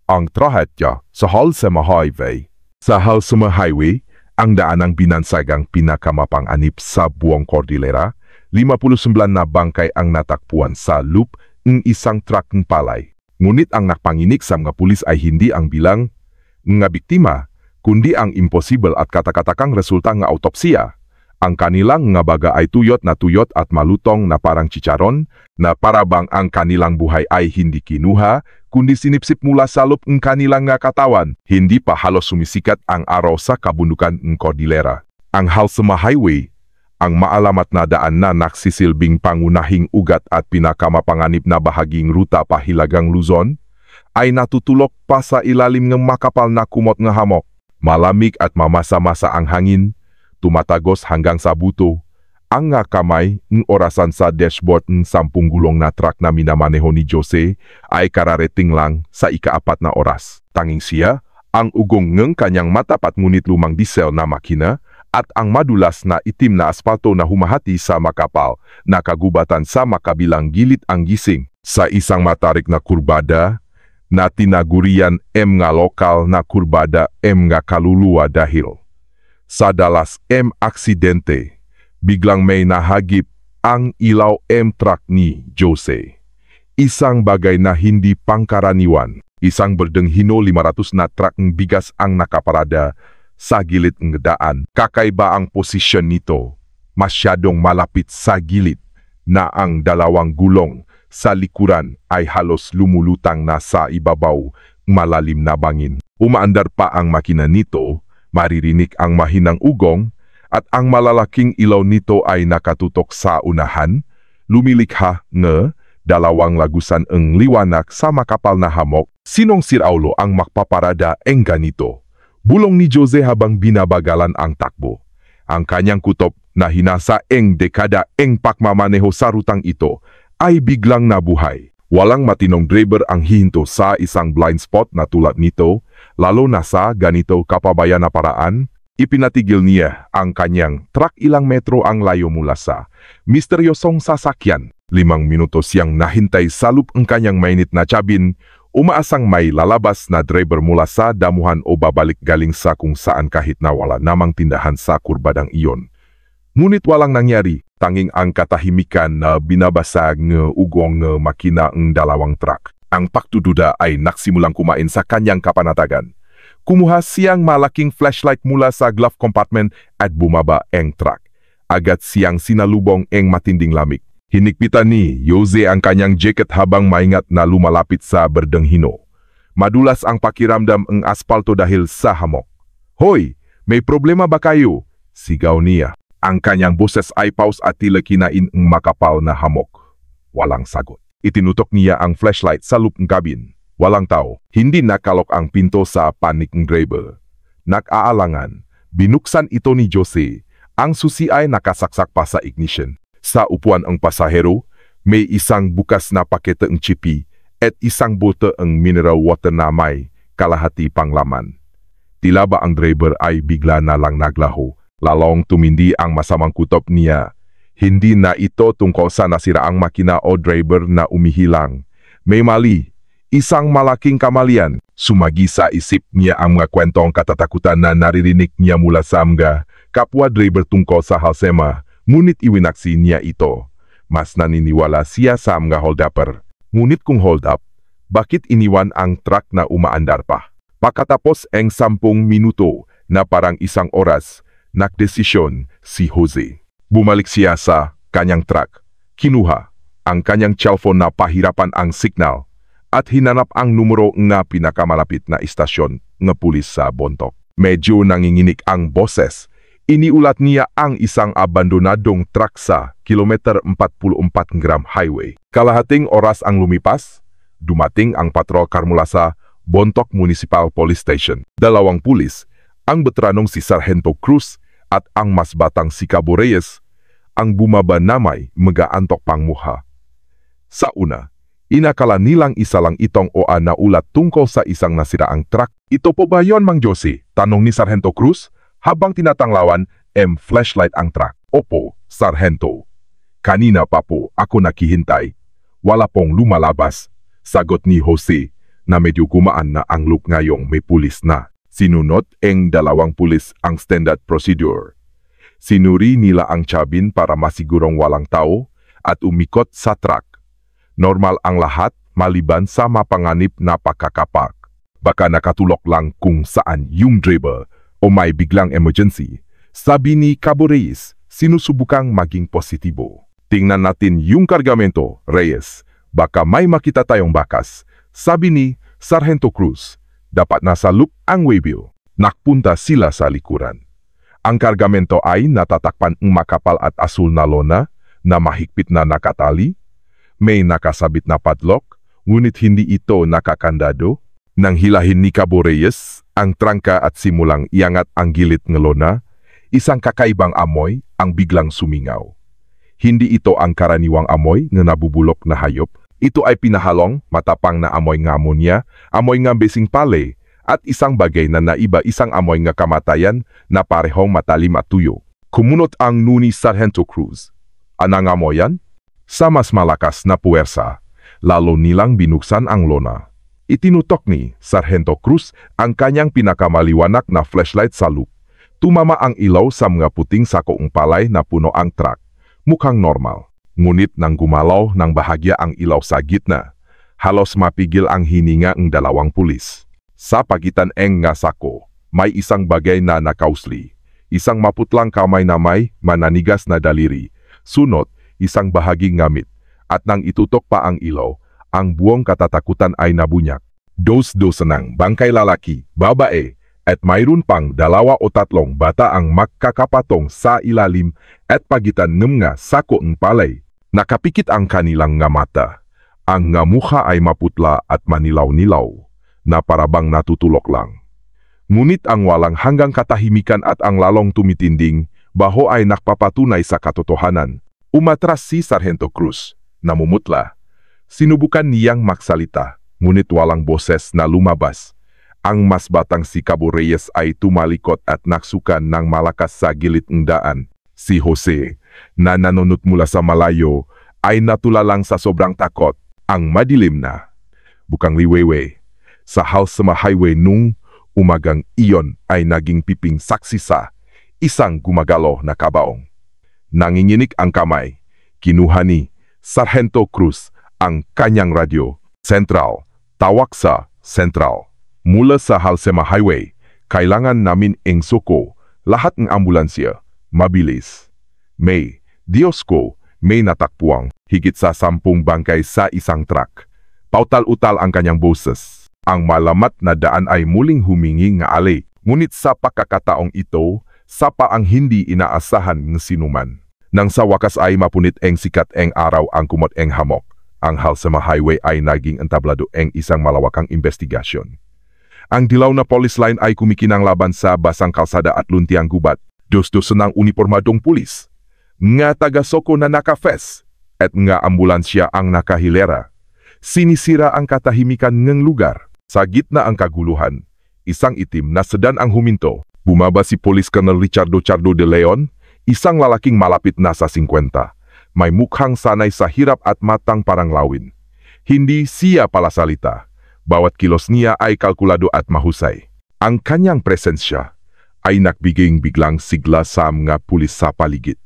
ang trahedya sa Halsema Highway. Sa Halsema Highway, ang daanang binansagang pinakamapang-anip sa buong Cordillera, 59 na bangkay ang natakpuan sa loop ng isang truck ng palay. Ngunit ang napanginig sa mga pulis ay hindi ang bilang ng biktima, kundi ang imposible at katakatakang resulta ng autopsiya. Ang kanilang nga baga ay tuyot at malutong na parang chicharon, na parabang ang kanilang buhay ay hindi kinuha, kundi sinipsip mula sa loob ng kanilang nga katawan. Hindi pa halos sumisikat ang araw sa kabundukan ng Cordillera. Ang Halsema Highway, ang maalamat na daan na nagsisilbing pangunahing ugat at pinakamapanganib na bahaging ruta pahilagang Luzon, ay natutulok pa sa ilalim ng makapal na kumot ng hamok. Malamig at mamasa-masa ang hangin, tumatagos hanggang sa buto. Ang nga kamay ng orasan sa dashboard ng 10 gulong na truck na minamaneho ni Jose ay kararating lang sa ika-4 na oras. Tanging siya, ang ugong ng kanyang matapat ngunit lumang diesel na makina at ang madulas na itim na asfalto na humahati sa makapal na kagubatan sa makabilang gilid ang gising. Sa isang matarik na kurbada, na tinagurian nga lokal na kurbada nga kaluluwa dahil sa dalas aksidente, biglang may nahagip ang ilaw truck ni Jose. Isang bagay na hindi pangkaraniwan. Isang berdeng Hino 500 na truck ng bigas ang nakaparada sa gilid ng daan. Kakaiba ang posisyon nito. Masyadong malapit sa gilid na ang dalawang gulong sa likuran ay halos lumulutang na sa ibabaw malalim na bangin. Umaandar pa ang makina nito, maririnig ang mahinang ugong at ang malalaking ilaw nito ay nakatutok sa unahan, lumilikha ng dalawang lagusan ang liwanag sa makapal na hamok. Sinong siraulo ang makpaparada ganito? Bulong ni Jose habang binabagalan ang takbo. Ang kanyang kutob na hinasa dekada pakmamaneho sa rutang ito ay biglang nabuhay. Walang matinong driver ang hihinto sa isang blind spot na tulad nito, lalo na sa ganito kapabayan na paraan. Ipinatigil niya ang kanyang truck ilang metro ang layo mula sa misteryosong sasakyan. 5 minuto siyang nahintay sa loop ang kanyang mainit na cabin, umaasang may lalabas na driver mula sa damuhan o babalik galing sa kung saan kahit na wala namang tindahan sa kurbadang iyon. Ngunit walang nangyari. Tanging ang katahimikan na binabasag ng ugong ng makina ng dalawang truck. Ang pagtududa ay nagsimulang kumain sa kanyang kapanatagan. Kumuha siyang malaking flashlight mula sa glove compartment at bumaba ang truck. Agad siyang sinalubong ang matinding lamig. Hinigpitan ni Jose ang kanyang jacket habang maingat na lumalapit sa berdeng Hino. Madulas ang pakiramdam ng aspalto dahil sa hamok. "Hoy, may problema ba kayo?" sigaw niya. Ang kanyang boses ay paus at tila kinain ang makapal na hamok. Walang sagot. Itinutok niya ang flashlight sa loob ng cabin. Walang tao. Hindi nakalok ang pinto sa panik ng driver. Nag-aalangan. Binuksan ito ni Jose. Ang susi ay nakasaksak pa sa ignition. Sa upuan ang pasahero, may isang bukas na pakete ng chipi at isang bote ng mineral water na may kalahati pang laman. Tila ba ang driver ay bigla na lang naglaho. Lalong tumindi ang masamang kutob niya. Hindi na ito tungkol sa nasiraang makina o driver na umihilang. May mali. Isang malaking kamalian. Sumagi sa isip niya ang mga kwentong katatakutan na naririnig niya mula sa mga kapwa driver tungkol sa Halsema. Ngunit iwinaksi niya ito. Mas naniniwala siya sa mga hold-upper. Ngunit kung hold-up, bakit iniwan ang truck na umaandar pa? Pagkatapos ang 10 minuto na parang isang oras, nagdesisyon si Jose. Bumalik siya sa kanyang truck, kinuha ang kanyang cellphone na pahirapan ang signal at hinanap ang numero na pinakamalapit na istasyon ng pulis sa Bontoc. Medyo nanginginig ang boses. Iniulat niya ang isang abandonadong truck sa kilometer 44 Gram Highway. Kalahating oras ang lumipas, dumating ang patrol car mula sa Bontoc Municipal Police Station. 2 pulis, ang veteranong si Sargento Cruz at ang mas batang si Cabo Reyes, ang bumaba na may mag-aantok pang muha. Sa una, inakala nilang isa lang itong OA na ulat tungkol sa isang nasiraang truck. "Ito po ba yon, Mang Jose?" tanong ni Sargento Cruz habang tinatanglawan flashlight ang truck. "Opo, Sargento. Kanina pa po ako nakihintay. Wala pong lumalabas," sagot ni Jose. na medyo gumaan na ang look ngayong may pulis na. Sinunod ang 2 pulis ang standard procedure. Sinuri nila ang cabin para masigurong walang tao at umikot sa truck. Normal ang lahat maliban sa mapanganib na pagkakapak. Baka nakatulok lang kung saan yung driver o may biglang emergency. Sabi ni Cabo Reyes, sinusubukang maging positibo. Tingnan natin yung kargamento, Reyes. Baka may makita tayong bakas. Sabi ni Sargento Cruz, dapat nasa loop ang waybill. Nakpunta sila sa likuran. Ang kargamento ay natatakpan ng makapal at asul na lona na mahigpit na nakatali. May nakasabit na padlock, ngunit hindi ito nakakandado. Nang hilahin ni Cabo Reyes ang trangka at simulang iangat ang gilid ng lona, isang kakaibang amoy ang biglang sumingaw. Hindi ito ang karaniwang amoy na nabubulok na hayop. Ito ay pinahalong, matapang na amoy ng amonya, amoy ng besing pale, at isang bagay na naiba isang amoy ng kamatayan na parehong matalim at tuyo. Kumunot ang nuni Sargento Cruz. Anang amoyan? Sa mas malakas na puwersa, lalo nilang binuksan ang lona. Itinutok ni Sargento Cruz ang kanyang pinakamaliwanag na flashlight sa loop. Tumama ang ilaw sa mga puting sakoong palay na puno ang truck. Mukhang normal. Ngunit nang gumalaw ng bahagya ang ilaw sa gitna, halos mapigil ang hininga ng 2 pulis. Sa pagitan ng nga sako, may isang bagay na nakausli. Isang maputlang kamay na may mananigas na daliri. Sunod, isang bahaging ngamit. At nang itutok pa ang ilaw, ang buong katatakutan ay nabunyak. Dos-dos ng bangkay lalaki, babae, at mayroon pang 2 o 3 bata ang magkakapatong sa ilalim at pagitan ng nga sako ng palay. Nakapikit ang kanilang nga mata. Ang nga mukha ay maputla at manilaw-nilaw na parabang natutulok lang. Ngunit ang walang hanggang katahimikan at ang lalong tumitinding baho ay nakpapatunay sa katotohanan. Umatras si Sargento Cruz, namumutla. Sinubukan niyang magsalita, ngunit walang boses na lumabas. Ang mas batang si Cabo Reyes ay tumalikot at naksukan ng malakas sa gilid ng daan. Si Jose, na nanunot mula sa malayo, ay natulalang sa sobrang takot. Ang madilim na. Bukang liwewe. Sa Halsema Highway nung umagang iyon ay naging piping saksi sa isang gumagalaw na kabaong. Nanginginig ang kamay. Kinuha ni Sargento Cruz ang kanyang radyo. Central. Tawag sa Central. Mula sa Halsema Highway, kailangan namin ang suko. Lahat ng ambulansya. Mabilis. May, Diyos ko, may natakpuang higit sa 10 bangkay sa isang truck. Pautal-utal ang kanyang boses. Ang malamat na daan ay muling humingi nga alay. Ngunit sa pagkakataong ito, sapa ang hindi inaasahan ng sinuman. Nang sa wakas ay mapunit ang sikat ang araw ang kumot ang hamok, ang Halsema Highway ay naging entablado ang isang malawakang investigasyon. Ang dilaw na police line ay kumikinang laban sa basang kalsada at luntiang gubat. Dos-dos ng unipormadong pulis. Nga taga-soko na nakafes at nga ambulansya ang nakahilera. Sinisira ang katahimikan ng lugar. Sa gitna ang kaguluhan, isang itim na sedan ang huminto. Bumaba si Polis Colonel Richardo de Leon, isang lalaking malapit na sa 50. May mukhang sanay sa hirap at matang parang lawin. Hindi siya palasalita. Bawat kilos niya ay kalkulado at mahusay. Ang kanyang presensya ay nagbigay biglang sigla sa mga pulis sa paligid.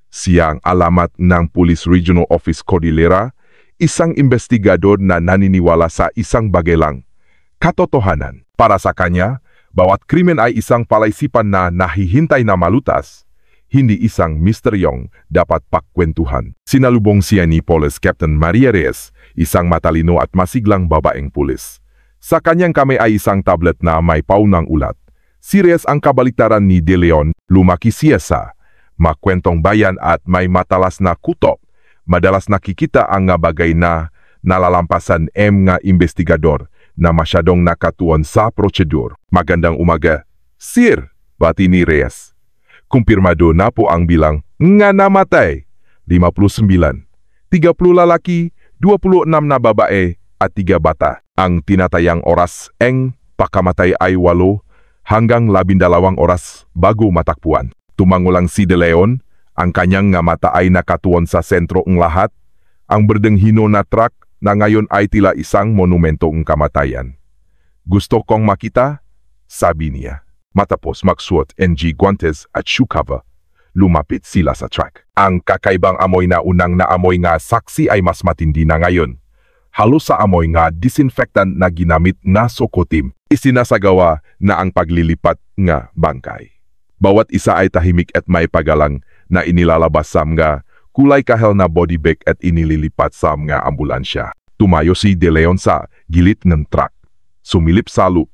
Siya ang alamat ng Police Regional Office Cordillera, isang investigador na naniniwala sa isang bagay lang. Katotohanan. Para sa kanya, bawat krimen ay isang palaisipan na nahihintay na malutas, hindi isang misteryong dapat pakwentuhan. Sinalubong siya ni Police Captain Maria Reyes, isang matalino at masiglang babaeng pulis. Sa kanyang kamay ay isang tablet na may paunang ulat. Si Reyes ang kabaliktaran ni De Leon, lumaki siya sa makwentong bayan at may matalas na kutob. Madalas nakikita ang nga bagay na nalalampasan nga investigador na masyadong nakatuon sa prosedur. Magandang umaga. Sir, bati ni Reyes. Kumpirmado na po ang bilang nga namatay. 59. 30 lalaki, 26 na babae at 3 bata. Ang tinatayang oras pakamatay ay 8 hanggang 12 oras bago matakpuan. Tumangulang si De Leon, ang kanyang nga mata ay nakatuon sa sentro ng lahat. Ang berdeng hino na truck na ngayon ay tila isang monumento ng kamatayan. Gusto kong makita, sabi niya. Matapos magsuot ng guantes at shoe cover, lumapit sila sa truck. Ang kakaibang amoy na unang naamoy nga saksi ay mas matindi na ngayon. Halos sa amoy nga disinfectant na ginamit na sokotim, isinasagawa na ang paglilipat nga bangkay. Bawat isa ay tahimik at may pagalang na inilalabas sa mga kulay kahel na body bag at inililipat sa mga ambulansya. Tumayo si De Leon sa gilid ng truck. Sumilip sa loop.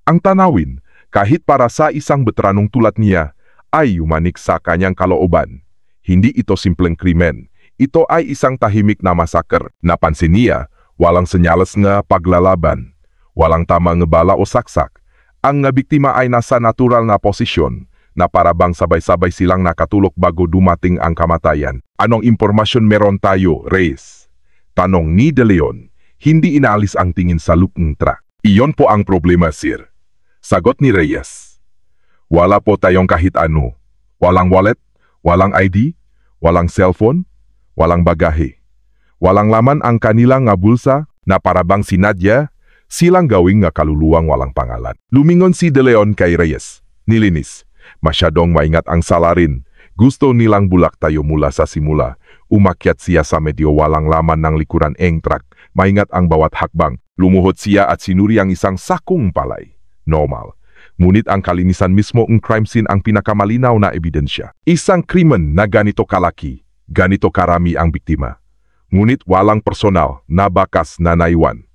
Ang tanawin, kahit para sa isang veteranong tulad niya, ay yumanik sa kanyang kalooban. Hindi ito simpleng krimen. Ito ay isang tahimik na masaker. Napansin niya, walang senyales nga paglalaban. Walang tamang bala o saksak. Ang biktima ay nasa natural na posisyon na parabang sabay-sabay silang nakatulog bago dumating ang kamatayan. Anong impormasyon meron tayo, Reyes? Tanong ni De Leon. Hindi inaalis ang tingin sa loop ng truck. Iyon po ang problema, sir. Sagot ni Reyes. Wala po tayong kahit ano. Walang wallet, walang ID, walang cellphone, walang bagahe. Walang laman ang kanilang nga bulsa na parabang sinadya, silang gawing nga kaluluwang walang pangalan. Lumingon si De Leon kay Reyes. Nilinis. Masyadong maingat ang salarin. Gusto nilang bulak tayo mula sa simula. Umakyat siya sa medyo walang laman ng likuran ng truck. Maingat ang bawat hakbang. Lumuhod siya at sinuri ang isang sakong palay. Normal. Ngunit ang kalinisan mismo ng crime scene ang pinakamalinaw na ebidensya. Isang krimen na ganito kalaki, ganito karami ang biktima. Ngunit walang personal na bakas na naiwan.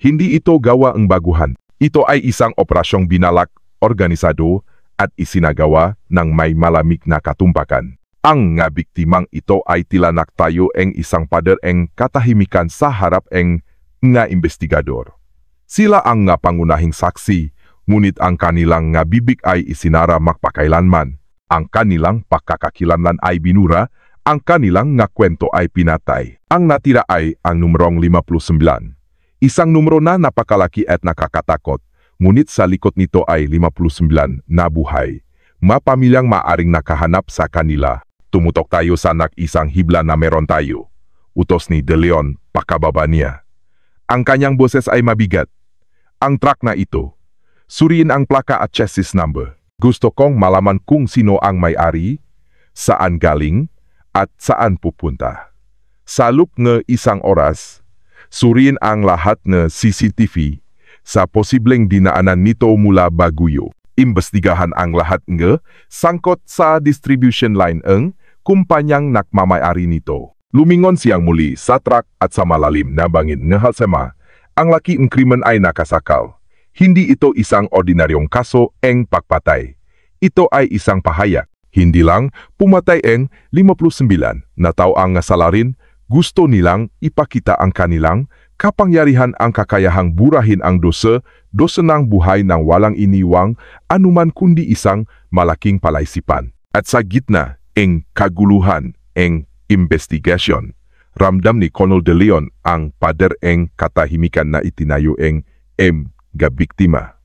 Hindi ito gawa ang baguhan. Ito ay isang operasyong binalak, organisado, at isinagawa ng may malamig na katumpakan. Ang nga biktimang ito ay tilanak tayo ang isang pader ang katahimikan sa harap ang nga investigador. Sila ang nga pangunahing saksi, ngunit ang kanilang nga bibig ay isinara magpakailanman. Ang kanilang pagkakakilanlan ay binura, ang kanilang nga kwento ay pinatay. Ang natira ay ang numerong 59. Isang numero na napakalaki at nakakatakot. Ngunit sa likod nito ay 59 na buhay. Mapamilyang maaring nakahanap sa kanila. Tumutok tayo sa isang hibla na meron tayo. Utos ni De Leon, pakababa niya. Ang kanyang boses ay mabigat. Ang truck na ito. Suriin ang plaka at chassis number. Gusto kong malaman kung sino ang may-ari, saan galing, at saan pupunta. Sa loob ng isang oras, suriin ang lahat ng CCTV sa posibleng dinaanan nito mula Baguio. Imbestigahan ang lahat ng sangkot sa distribution line ng kumpanyang nakmamayari nito. Lumingon siyang muli sa truck at sa malalim na bangin ng halsema. Ang laki ng krimen ay nakasakal. Hindi ito isang ordinaryong kaso ng pagpatay. Ito ay isang pahayag. Hindi lang pumatay ang 59 na tao ang nasalarin, gusto nilang ipakita ang kanilang kapangyarihan ang kakayahang burahin ang dosa ng buhay ng walang iniwang anuman kundi isang malaking palaisipan. At sa gitna ng kaguluhan ng investigasyon, ramdam ni Colonel De Leon ang pader ng katahimikan na itinayo ng biktima.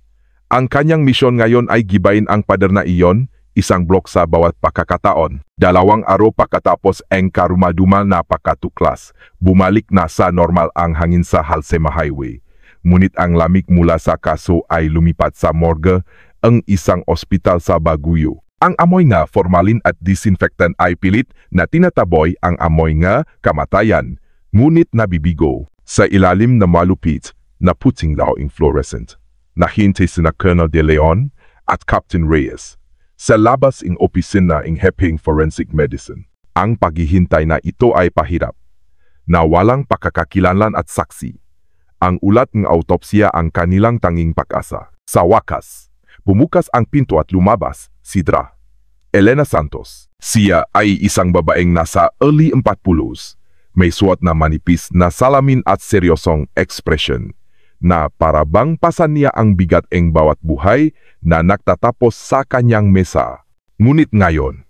Ang kanyang misyon ngayon ay gibayin ang pader na iyon, isang blok sa bawat pagkakataon. 2 araw pagkatapos ang karumadumal na pagkatuklas, bumalik na sa normal ang hangin sa Halsema Highway. Ngunit ang lamig mula sa kaso ay lumipat sa morgue, ang isang ospital sa Baguio. Ang amoy nga formalin at disinfectant ay pilit na tinataboy ang amoy nga kamatayan, ngunit nabibigo sa ilalim na malupit na puting lawing fluorescent. Nahintay sina Colonel De Leon at Captain Reyes sa labas ng opisina ng heping forensic medicine. Ang paghihintay na ito ay pahirap, na walang pakakakilanlan at saksi. Ang ulat ng autopsya ang kanilang tanging pag-asa. Sa wakas, bumukas ang pinto at lumabas si Dra. Elena Santos. Siya ay isang babaeng nasa early 40s. May suot na manipis na salamin at seryosong ekspresyon, na parabang pasan niya ang bigat ng bawat buhay na nagtatapos sa kanyang mesa. Ngunit ngayon,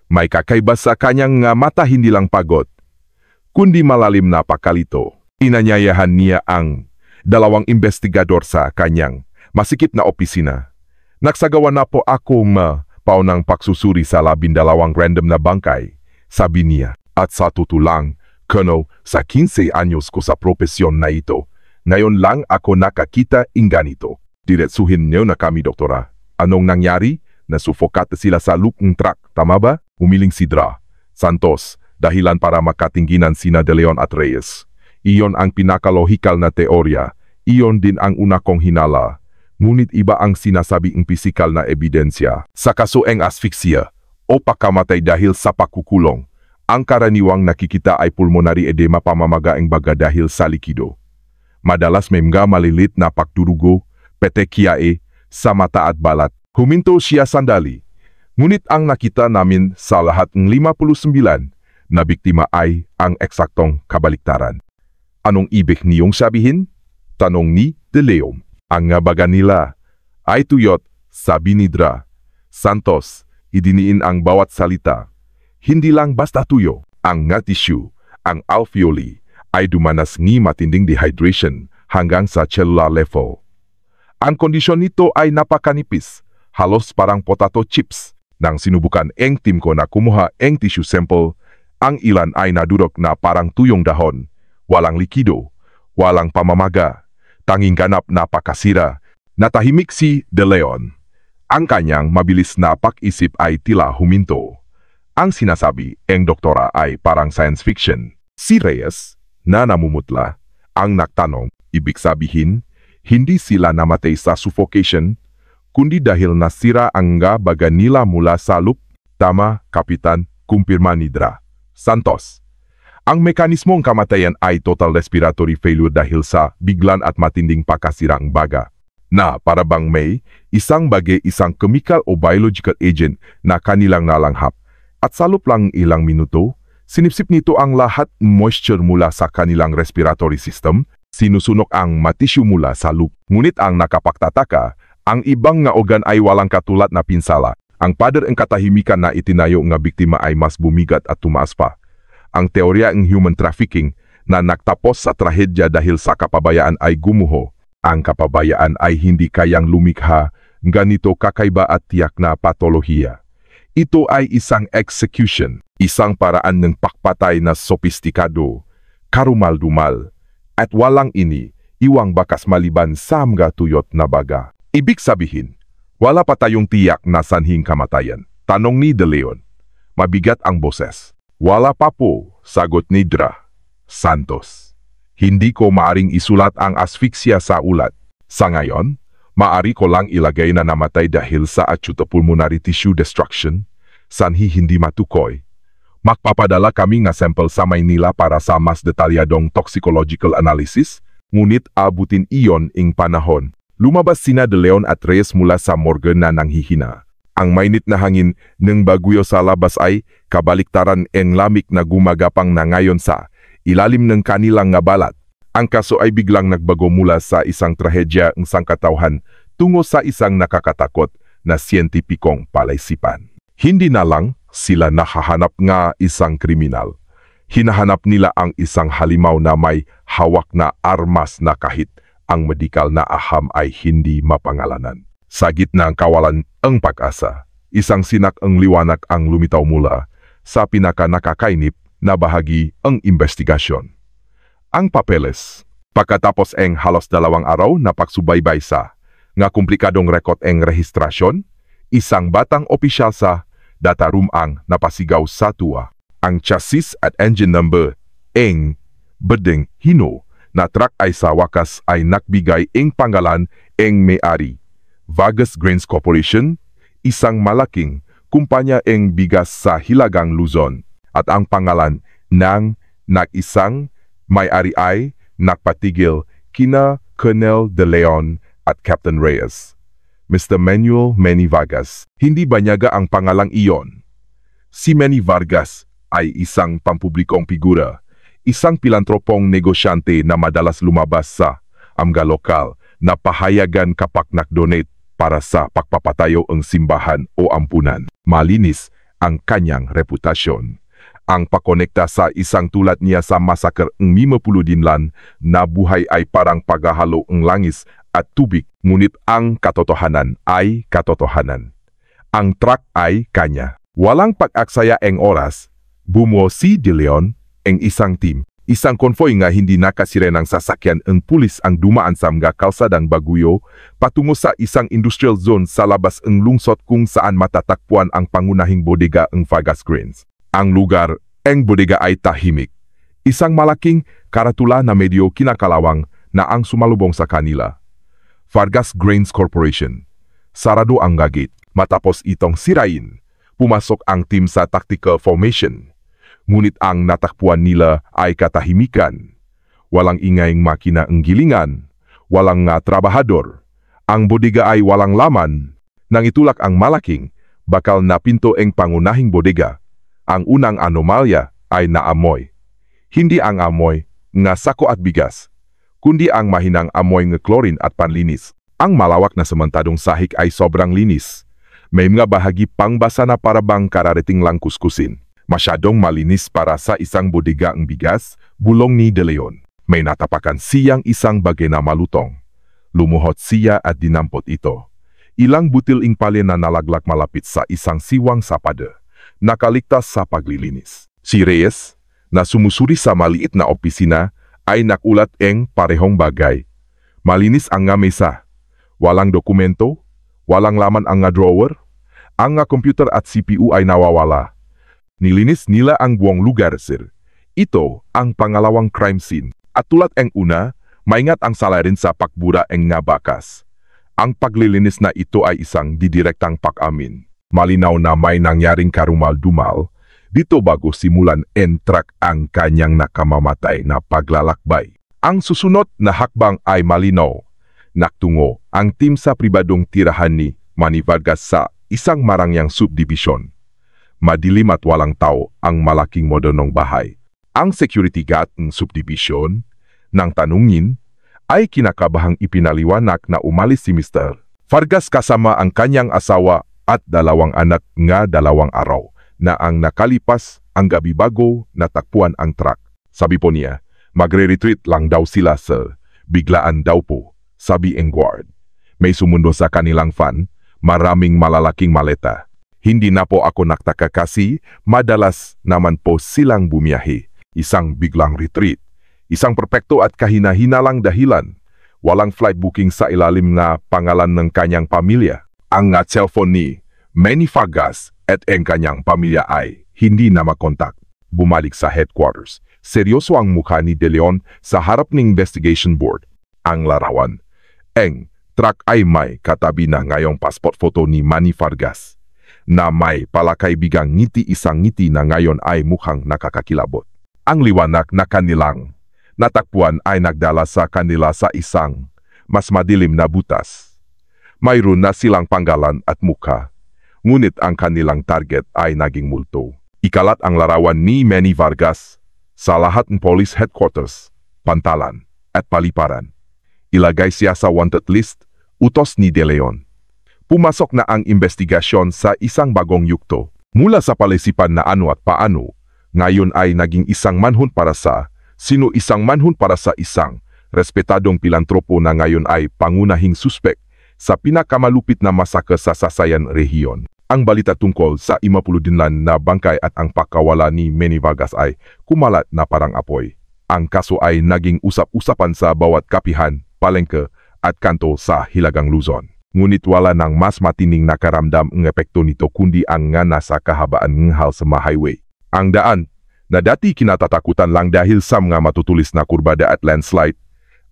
may kakaiba sa kanyang mata, hindi lang pagod, kundi malalim na pakalito. Inanyayahan niya ang 2 investigador sa kanyang masikip na opisina. Nagsagawa na po akong paunang pagsusuri sa 12 random na bangkay, sabi niya. At sa tutulang, Colonel, sa 15 anyos ko sa propesyon na ito, ngayon lang ako nakakita ng ganito. Diretsuhin niyo na kami, doktora. Anong nangyari? Nasufokat sila sa lupong truck, tama ba? Humiling si Dra. Santos, dahilan para makatingginan sina De Leon at Reyes. Iyon ang pinakalohikal na teorya. Iyon din ang una kong hinala. Ngunit iba ang sinasabi ng pisikal na ebidensya. Sa kaso ng asphyxia o pagkamatay dahil sa pakukulong, ang karaniwang nakikita ay pulmonary edema pamamaga ng baga dahil sa likido. Madalas may mga malilit na pagdurugo, petekiae, sa mata at balat. Huminto siya sandali. Ngunit ang nakita namin sa lahat ng 59 na biktima ay ang eksaktong kabaliktaran. Anong ibig niyong sabihin? Tanong ni De Leon. Ang nga baga nila ay tuyot, sabi ni Dra. Santos, idiniin ang bawat salita. Hindi lang basta tuyo. Ang nga tissue, ang alveoli, ay dumanas ng matinding dehydration hanggang sa cellular level. Ang kondisyon nito ay napakanipis, halos parang potato chips. Nang sinubukan ang team ko na kumuha ang tissue sample, ang ilan ay nadurog na parang tuyong dahon. Walang likido, walang pamamaga. Tanging ganap na pakasira. Natahimik si De Leon. Ang kanyang mabilis na pag-isip ay tila huminto. Ang sinasabi ng doktora ay parang science fiction. Si Reyes, na namumutla, ang nagtanong, ibig sabihin, hindi sila namatay sa suffocation, kundi dahil nasira ang nga baga nila mula sa loop. Tama, Kapitan, kumpirma ni Dra. Santos. Ang mekanismong kamatayan ay total respiratory failure dahil sa biglan at matinding pagkasira ng baga. Na para bang may isang bagay, isang chemical o biological agent na kanilang nalanghap. At sa loob lang ilang minuto, sinipsip nito ang lahat ng moisture mula sa kanilang respiratory system, sinusunok ang matisyo mula sa loop. Ngunit ang nakapagtataka, ang ibang nga organ ay walang katulad na pinsala. Ang pader ng katahimikan na itinayo nga biktima ay mas bumigat at tumaas pa. Ang teorya ng human trafficking na nagtapos sa trahedya dahil sa kapabayaan ay gumuho. Ang kapabayaan ay hindi kayang lumikha ganito kakaiba at tiyak na patolohiya. Ito ay isang execution, isang paraan ng pakpatay na sopistikado, karumal-dumal, at walang ini, iwang bakas maliban sa mga tuyot na baga. Ibig sabihin, wala pa tayong tiyak na sanhing kamatayan. Tanong ni De Leon. Mabigat ang boses. Wala pa po, sagot ni Dra. Santos. Hindi ko maaring isulat ang asphyxia sa ulat. Sa ngayon, maari ko lang ilagay na namatay dahil sa acute pulmonary tissue destruction, sanhi hindi matukoy. Magpapadala kami nga sample sa Maynila para sa mas detalyadong toxicological analysis, ngunit abutin iyon ing panahon. Lumabas sina De Leon at Reyes mula sa morgue na nanghihina. Ang mainit na hangin ng bagyo sa labas ay kabaliktaran ng lamig na gumagapang na ngayon sa ilalim ng kanilang nga balat. Ang kaso ay biglang nagbago mula sa isang trahedya ng sangkatauhan tungo sa isang nakakatakot na siyentipikong palaisipan. Hindi na lang sila nakahanap nga isang kriminal. Hinahanap nila ang isang halimaw na may hawak na armas na kahit ang medikal na aham ay hindi mapangalanan. Sa gitna ng kawalan ang pag-asa, isang sinak ang liwanag ang lumitaw mula sa pinaka-nakakainip na bahagi ang investigasyon. Ang papeles. Pagkatapos ang halos 2 araw na pagsubaybay sa nga komplikadong rekord ang rehistrasyon, isang batang opisyal sa data room ang napasigaw sa tuwa. Ang chassis at engine number ang bedeng hino na truck ay sa wakas ay nakbigay ang pangalan ang may-ari. Vargas Grains Corporation, isang malaking kumpanya ng bigas sa Hilagang Luzon, at ang pangalan ng nag-isang may-ari ay nagpatigil kina Colonel De Leon at Captain Reyes. Mr. Manuel Manny Vargas, hindi banyaga ang pangalang iyon. Si Manny Vargas ay isang pampublikong figura, isang pilantropong negosyante na madalas lumabas sa mga lokal na pahayagan kapag nag-donate para sa pagpapatayo ng simbahan o ampunan. Malinis ang kanyang reputasyon. Ang pakonekta sa isang tulad niya sa massacre ng 50 dinlan na buhay ay parang paghahalo ng langis at tubig, ngunit ang katotohanan ay katotohanan. Ang truck ay kanya. Walang pag-aksaya ang oras, bumuo si De Leon ang isang team. Isang konvoy nga hindi nakasirenang sasakyan ang pulis ang dumaan sa mga kalsadang Baguio patungo sa isang industrial zone sa labas ang lungsod kung saan matatagpuan ang pangunahing bodega ng Vargas Grains. Ang lugar, ang bodega ay tahimik. Isang malaking karatula na medyo kinakalawang na ang sumalubong sa kanila. Vargas Grains Corporation. Sarado ang gate. Matapos itong sirain, pumasok ang team sa tactical formation. Ngunit ang natakpuan nila ay katahimikan. Walang ingayng makina ang gilingan, walang trabahador. Ang bodega ay walang laman. Nang itulak ang malaking, bakal na pinto ang pangunahing bodega. Ang unang anomalya ay naamoy. Hindi ang amoy nga sako at bigas, kundi ang mahinang amoy ng chlorine at panlinis. Ang malawak na samantadong sahig ay sobrang linis. May mga bahagi pangbasa na parabang kararating lang kuskusin. Masyadong malinis para sa isang bodega ang bigas, bulong ni De Leon. May natapakan siyang isang bagay na malutong. Lumuhot siya at dinampot ito. Ilang butil ingpale na nalaglag malapit sa isang siwang sapade. Nakaligtas sa paglilinis. Si Reyes, na sumusuri sa maliit na opisina, ay nakulat ang parehong bagay. Malinis ang nga mesa. Walang dokumento, walang laman ang nga drawer. Ang nga computer at CPU ay nawawala. Nilinis nila ang buong lugar, sir. Ito ang pangalawang crime scene. At tulad ang una, maingat ang sala rin sa pakbura ang nga bakas. Ang paglilinis na ito ay isang didirektang pag-amin. Malinaw na may nangyaring karumal-dumal. Dito bago simulan entrak ang kanyang nakamamatay na paglalakbay. Ang susunod na hakbang ay malinaw. Naktungo ang team sa pribadong tirahan ni Manny Vargas sa isang marangyang subdivision. Madilim at walang tao ang malaking modernong bahay. Ang security guard ng subdivision, nang tanungin, ay kinakabahang ipinaliwanag na umalis si Mr. Vargas kasama ang kanyang asawa at dalawang anak nga 2 araw na ang nakalipas ang gabi bago natakpuan ang truck. Sabi po niya, magre-retreat lang daw sila sir. Biglaan daw po, sabi ang guard. May sumundo sa kanilang van, maraming malalaking maleta. Hindi na po ako nagtaka kasi madalas naman po silang bumiyahe. Isang biglang retreat. Isang perpekto at kahina-hinalang dahilan. Walang flight booking sa ilalim na pangalan ng kanyang pamilya. Ang cellphone ni Manny Vargas at ang kanyang pamilya ay hindi na makontak. Bumalik sa headquarters. Seryoso ang mukha ni De Leon sa harap ng investigation board. Ang larawan. Ang truck ay may katabi na ngayong passport photo ni Manny Vargas. Na may palakaibigang ngiti, isang ngiti na ngayon ay mukhang nakakakilabot. Ang liwanag na kanilang natakpuan ay nagdala sa kanila sa isang mas madilim na butas. Mayroon na silang panggalan at mukha, ngunit ang kanilang target ay naging multo. Ikalat ang larawan ni Manny Vargas sa lahat ng police headquarters, pantalan at paliparan. Ilagay siya sa wanted list, utos ni De Leon. Pumasok na ang investigasyon sa isang bagong yugto. Mula sa palisipan na ano at paano, ngayon ay naging isang manhunt para sa isang manhunt para sa isang respetadong pilantropo na ngayon ay pangunahing suspek sa pinakamalupit na masakre sa Sasayan rehiyon. Ang balita tungkol sa 50 dinlan na bangkay at ang pagkawala ni Manny Vargas ay kumalat na parang apoy. Ang kaso ay naging usap-usapan sa bawat kapihan, palengke at kanto sa Hilagang Luzon. Ngunit wala nang mas matining nakaramdam ang epekto nito kundi ang nga nasa kahabaan ng Halsema Highway. Ang daan, na dati kinatatakutan lang dahil sa mga matutulis na kurbada at landslide,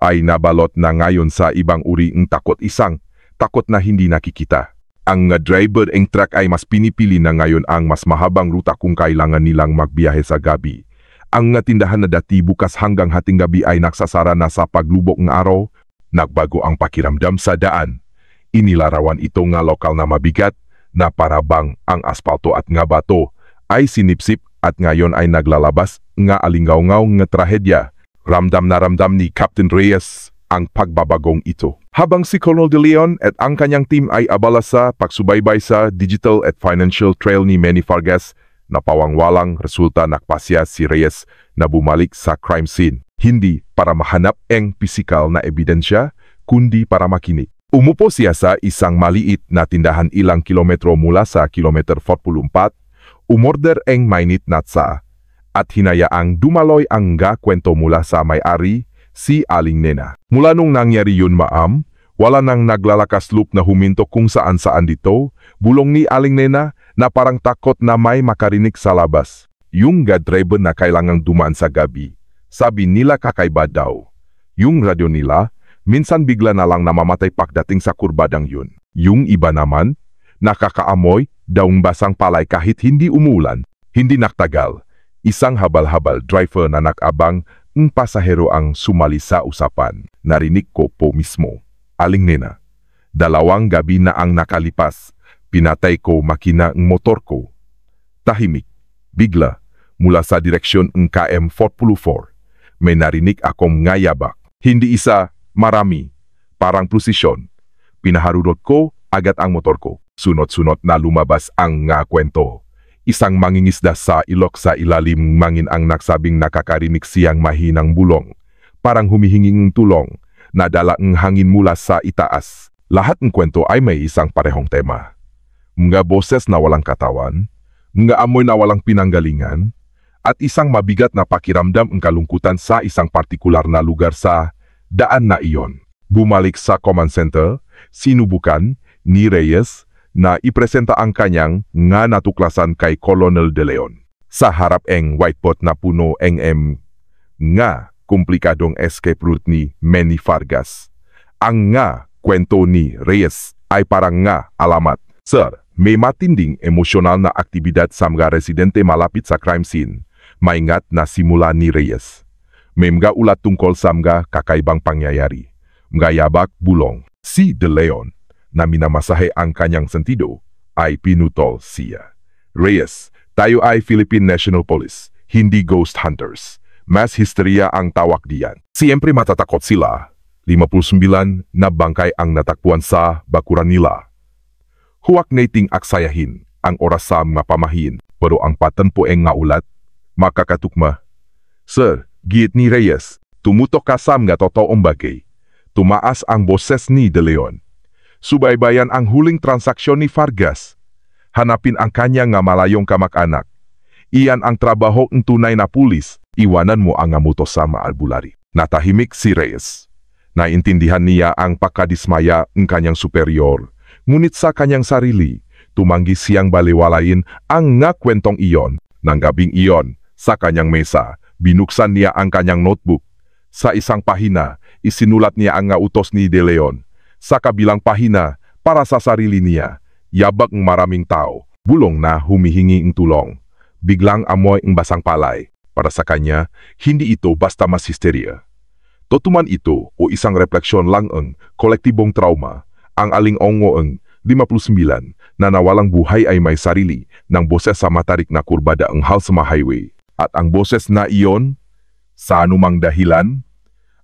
ay nabalot na ngayon sa ibang uri ng takot, isang takot na hindi nakikita. Ang driver ng truck ay mas pinipili na ngayon ang mas mahabang ruta kung kailangan nilang magbiyahe sa gabi. Ang tindahan na dati bukas hanggang hating gabi ay nagsasara na sa paglubok ng araw. Nagbago ang pakiramdam sa daan. Inilarawan ito nga lokal na mabigat na parabang ang asfalto at nga bato ay sinipsip at ngayon ay naglalabas nga alingaw-ngaw nga trahedya. Ramdam na ramdam ni Captain Reyes ang pagbabagong ito. Habang si Colonel De Leon at ang kanyang team ay abala sa pagsubaybay sa digital at financial trail ni Manny Vargas, napawangwalang resulta nakpasya si Reyes na bumalik sa crime scene. Hindi para mahanap ang pisikal na ebidensya, kundi para makinig. Umupo siya sa isang maliit na tindahan ilang kilometro mula sa kilometer 44, umorder ang mainit na tsa at hinayaang dumaloy ang kwento mula sa may-ari, si Aling Nena. Mula nung nangyari yun ma'am, wala nang naglalakas loob na huminto kung saan-saan dito, bulong ni Aling Nena na parang takot na may makarinig sa labas. Yung driver na kailangang dumaan sa gabi, sabi nila kakaiba daw. Yung radyo nila, minsan bigla na lang namamatay pagdating sa kurbadang yun. Yung iba naman, nakakaamoy daong basang palay kahit hindi umulan. Hindi naktagal, isang habal-habal driver na nakabang ng pasahero ang sumali sa usapan. Narinig ko po mismo, Aling Nena. 2 gabi na ang nakalipas, pinatay ko makina ng motor ko. Tahimik, bigla, mula sa direksyon ng KM444, may narinig akong ngayabak. Hindi isa, marami, parang prosesyon. Pinaharurot ko agad ang motor ko. Sunod-sunod na lumabas ang kwento. Isang mangingisda sa ilok sa ilalim mangin ang nagsabing nakakarinig siyang mahinang bulong. Parang humihinging tulong, nadala ang hangin mula sa itaas. Lahat ng kwento ay may isang parehong tema. Mga boses na walang katawan, mga amoy na walang pinanggalingan, at isang mabigat na pakiramdam ang kalungkutan sa isang partikular na lugar sa daan na iyon. Bumalik sa command center, sinubukan ni Reyes na ipresenta ang kanyang natuklasan kay Colonel De Leon. Sa harap ng whiteboard na puno nga komplikadong escape route ni Manny Vargas. Ang kwento ni Reyes ay parang alamat. Sir, may matinding emosyonal na aktibidad sa mga residente malapit sa crime scene. Maingat na simula ni Reyes. May mga ulat tungkol sa mga kakaibang pangyayari. Mga yabak bulong. Si De Leon, na minamasahe ang kanyang sentido, ay pinutol siya. Reyes, tayo ay Philippine National Police, hindi ghost hunters. Mass hysteria ang tawag diyan. Siyempre matatakot sila. 59 na bangkay ang natakpuan sa bakuran nila. Huwag nating aksayahin ang oras sa mga pamahin, pero ang patanpoeng ulat, makakatukma. Sir, giit ni Reyes, tumutok ka sa mga totoong bagay. Tumaas ang boses ni De Leon. Subaybayan ang huling transaksyon ni Vargas. Hanapin ang kanya malayong kamag-anak. Iyan ang trabaho ng tunay na pulis. Iwanan mo ang amuto sa maalbulari. Natahimik si Reyes. Naintindihan niya ang pagkadismaya ng kanyang superior. Ngunit sa kanyang sarili, tumanggi siyang baliwalain ang kwentong iyon. Nang gabing iyon, sa kanyang mesa, binuksan niya ang kanyang notebook. Sa isang pahina, isinulat niya ang utos ni De Leon. Sa kabilang pahina, para sa sarili niya, yabag ng maraming tao, bulong na humihingi ng tulong. Biglang amoy ng basang palay. Para sa kanya, hindi ito basta mas histeria. Totuman ito o isang refleksyon lang ang kolektibong trauma. Ang aling-ongo ang 59 na nawalang buhay ay may sarili ng boses sa matarik na kurbada ang Halsema Highway. At ang boses na iyon, sa anumang dahilan,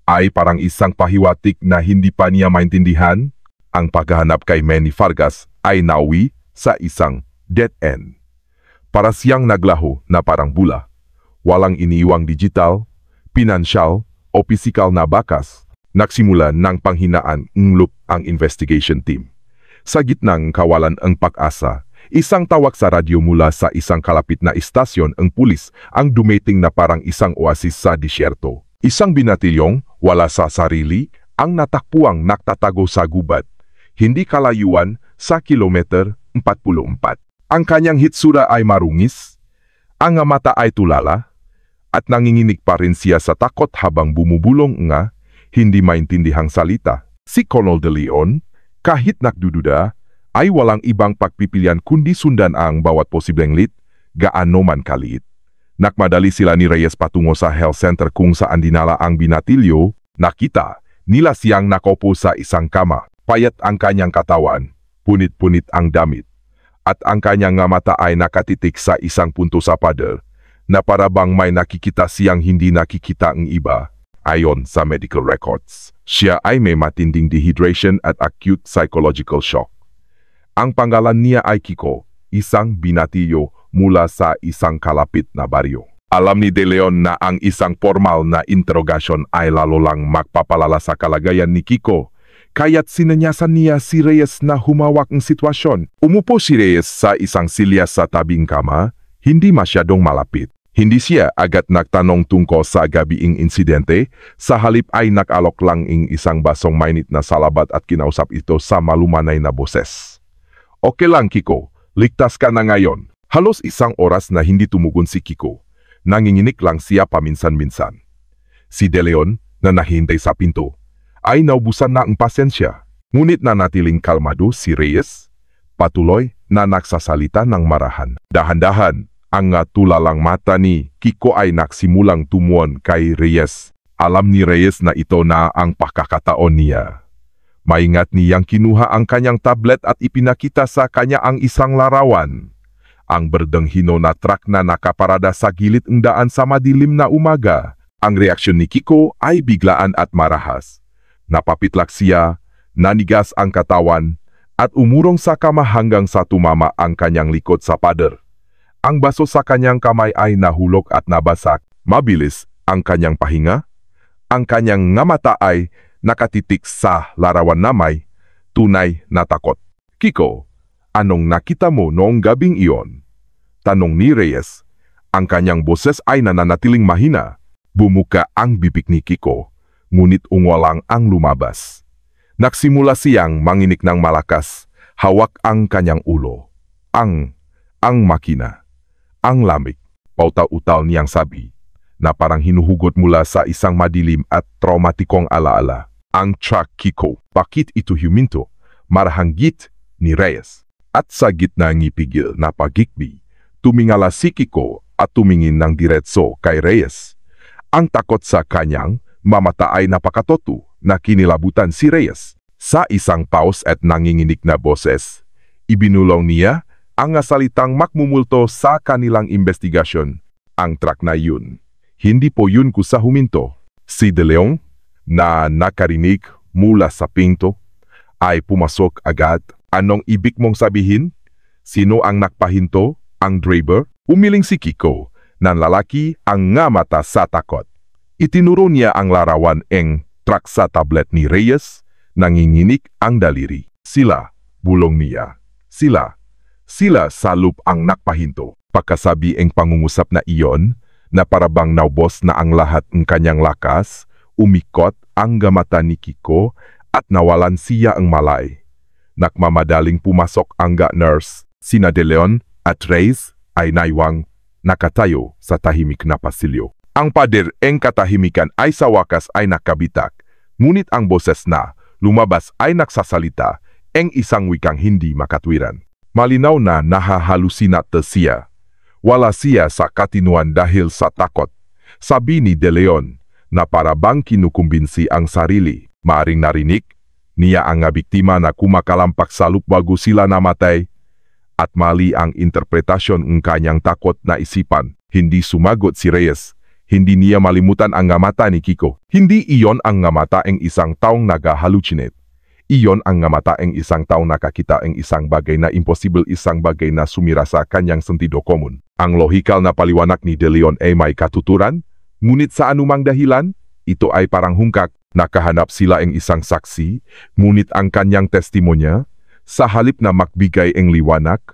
ay parang isang pahiwatig na hindi pa niya maintindihan. Ang paghahanap kay Manny Vargas ay nauwi sa isang dead end. Para siyang naglaho na parang bula. Walang iniiwang digital, pinansyal o pisikal na bakas. Nagsimula ng panghinaan ng loop ang investigation team. Sa gitnang kawalan ang pag-asa, isang tawag sa radyo mula sa isang kalapit na istasyon ang pulis ang dumating na parang isang oasis sa disyerto. Isang binatilyong wala sa sarili ang natakpuang naktatago sa gubat, hindi kalayuan sa kilometer 44. Ang kanyang hitsura ay marungis, ang mata ay tulala, at nanginginig pa rin siya sa takot habang bumubulong hindi maintindihang salita. Si Colonel De Leon, kahit nagdududa, ay walang ibang pagpipilian kundi sundan ang bawat posibleng lead, gaano man kaliit. Nakmadali sila ni Reyes patungo sa health center kung saan dinala ang binatilyo. Nakita nila siyang nakaupo sa isang kama. Payat ang kanyang katawan, punit-punit ang damit. At ang kanyang mata ay nakatitik sa isang punto sa pader na para bang may nakikita siyang hindi nakikita ang iba. Ayon sa medical records, siya ay may matinding dehydration at acute psychological shock. Ang pangalan niya ay Kiko, isang binatilyo mula sa isang kalapit na baryo. Alam ni De Leon na ang isang formal na interogasyon ay lalo lang magpapalala sa kalagayan ni Kiko, kaya't sinanyasan niya si Reyes na humawak ng sitwasyon. Umupo si Reyes sa isang silya sa tabing kama, hindi masyadong malapit. Hindi siya agad nagtanong tungkol sa gabiing insidente, sa halip ay nakalok lang ing isang basong mainit na salabat at kinausap ito sa malumanay na boses. Okay lang Kiko, ligtas ka na ngayon. Halos isang oras na hindi tumugon si Kiko. Nanginginig lang siya paminsan-minsan. Si De Leon, na nahihintay sa pinto, ay naubusan na ang pasensya. Ngunit nanatiling kalmado si Reyes, patuloy na nagsasalita ng marahan. Dahan-dahan, ang tulalang mata ni Kiko ay nagsimulang tumuon kay Reyes. Alam ni Reyes na ito na ang pagkakataon niya. Maingat niyang kinuha ang kanyang tablet at ipinakita sa kanya ang isang larawan. Ang berdeng hino na truck na nakaparada sa gilid ng daan sa madilim na umaga. Ang reaksyon ni Kiko ay biglaan at marahas. Napapitlak siya, nanigas ang katawan, at umurong sa kama hanggang sa tumama ang kanyang likod sa pader. Ang baso sa kanyang kamay ay nahulog at nabasak. Mabilis ang kanyang pahinga. Ang kanyang nga mata ay nakatitik sa larawan na may tunay na takot. Kiko, anong nakita mo noong gabing iyon? Tanong ni Reyes. Ang kanyang boses ay nananatiling mahina. Bumuka ang bibig ni Kiko, ngunit ungwalang ang lumabas. Nagsimula siyang manginig ng malakas, hawak ang kanyang ulo. Ang makina. Ang lamig, pautaw-utaw niyang sabi, na parang hinuhugot mula sa isang madilim at traumatikong alaala. Ang truck Kiko, bakit ito huminto? Marahanggit ni Reyes. At sa gitna ng ipigil na pagigbi, tumingala si Kiko at tumingin ng diretso kay Reyes. Ang takot sa kanyang mamata ay napakatoto na kinilabutan si Reyes. Sa isang pause at nanginginig na boses, ibinulong niya ang salitang makmumulto sa kanilang investigasyon. Ang truck na yun, hindi po yun kusa huminto. Si De Leon, na nakarinig mula sa pinto, ay pumasok agad. Anong ibig mong sabihin? Sino ang nakpahinto? Ang driver? Umiling si Kiko, ng lalaki ang nga mata sa takot. Itinuro niya ang larawan ng truck sa tablet ni Reyes, nanginginig ang daliri. Sila, bulong niya. Sila sa loop ang nakpahinto. Pagkasabi ang pangungusap na iyon, na parabang naubos na ang lahat ng kanyang lakas, umikot ang gamata ni Kiko at nawalan siya ang malay. Nakmamadaling pumasok ang nurse, sina De Leon at Reyes ay naiwang nakatayo sa tahimik na pasilyo. Ang pader ng katahimikan ay sa wakas ay nakabitak, ngunit ang boses na lumabas ay nagsasalita ang isang wikang hindi makatwiran. Malinaw na nahahalusinate siya. Wala siya sa katinuan dahil sa takot. Sabi ni De Leon na parabang kinukumbinsi ang sarili. Maaring narinig niya ang biktima na kumakalampak sa loop bago sila namatay. At mali ang interpretasyon ng kanyang takot na isipan. Hindi sumagot si Reyes. Hindi niya malimutan ang mata ni Kiko. Hindi iyon ang mata ng isang taong nag-hallucinate. Iyon ang mata ng isang taong nakakita ng isang bagay na imposible, isang bagay na sumira sa kanyang sentido komun. Ang lohikal na paliwanag ni De Leon ay may katuturan, ngunit sa anumang dahilan, ito ay parang hungkak. Nakahanap sila ng isang saksi, ngunit ang kanyang testimonya, sa halip na magbigay ng liwanag,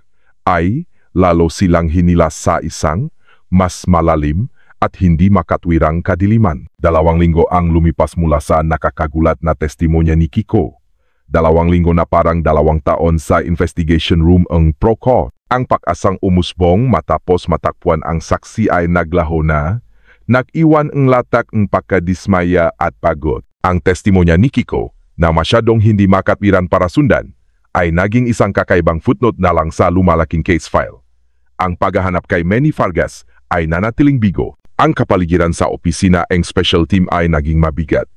ay lalo silang hinilas sa isang mas malalim at hindi makatwirang kadiliman. 2 linggo ang lumipas mula sa nakakagulat na testimonya ni Kiko. 2 linggo na parang 2 taon sa investigation room ang Procor. Ang pag-asang umusbong matapos matakpuan ang saksi ay naglaho na, nag-iwan ang latak ng pagkadismaya at pagod. Ang testimonya ni Kiko, na masyadong hindi makatwiran para sundan, ay naging isang kakaibang footnote na lang sa lumalaking case file. Ang paghahanap kay Manny Vargas ay nanatiling bigo. Ang kapaligiran sa opisina ng special team ay naging mabigat.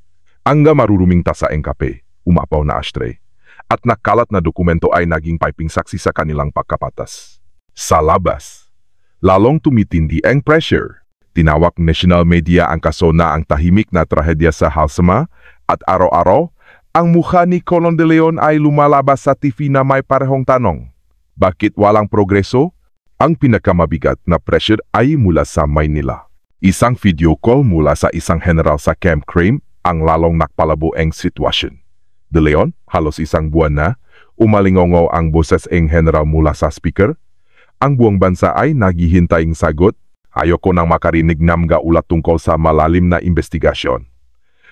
Ang maruruming tasa ng kape, umapaw na ashtray, at nakalat na dokumento ay naging piping saksi sa kanilang pagkapatas. Sa labas, lalong tumitindi ang pressure. Tinawag national media ang kaso na ang tahimik na trahedya sa Halsema at araw-araw, ang mukha ni Colon De Leon ay lumalabas sa TV na may parehong tanong. Bakit walang progreso? Ang pinakamabigat na pressure ay mula sa Maynila. Isang video call mula sa isang general sa Camp Crame ang lalong nakpalabo ang sitwasyon. De Leon, halos isang buwan na, umalingongo ang boses ng general mula sa speaker. Ang buong bansa ay naghihintay ng sagot. Ayoko nang makarinig ng mga ulat tungkol sa malalim na investigasyon.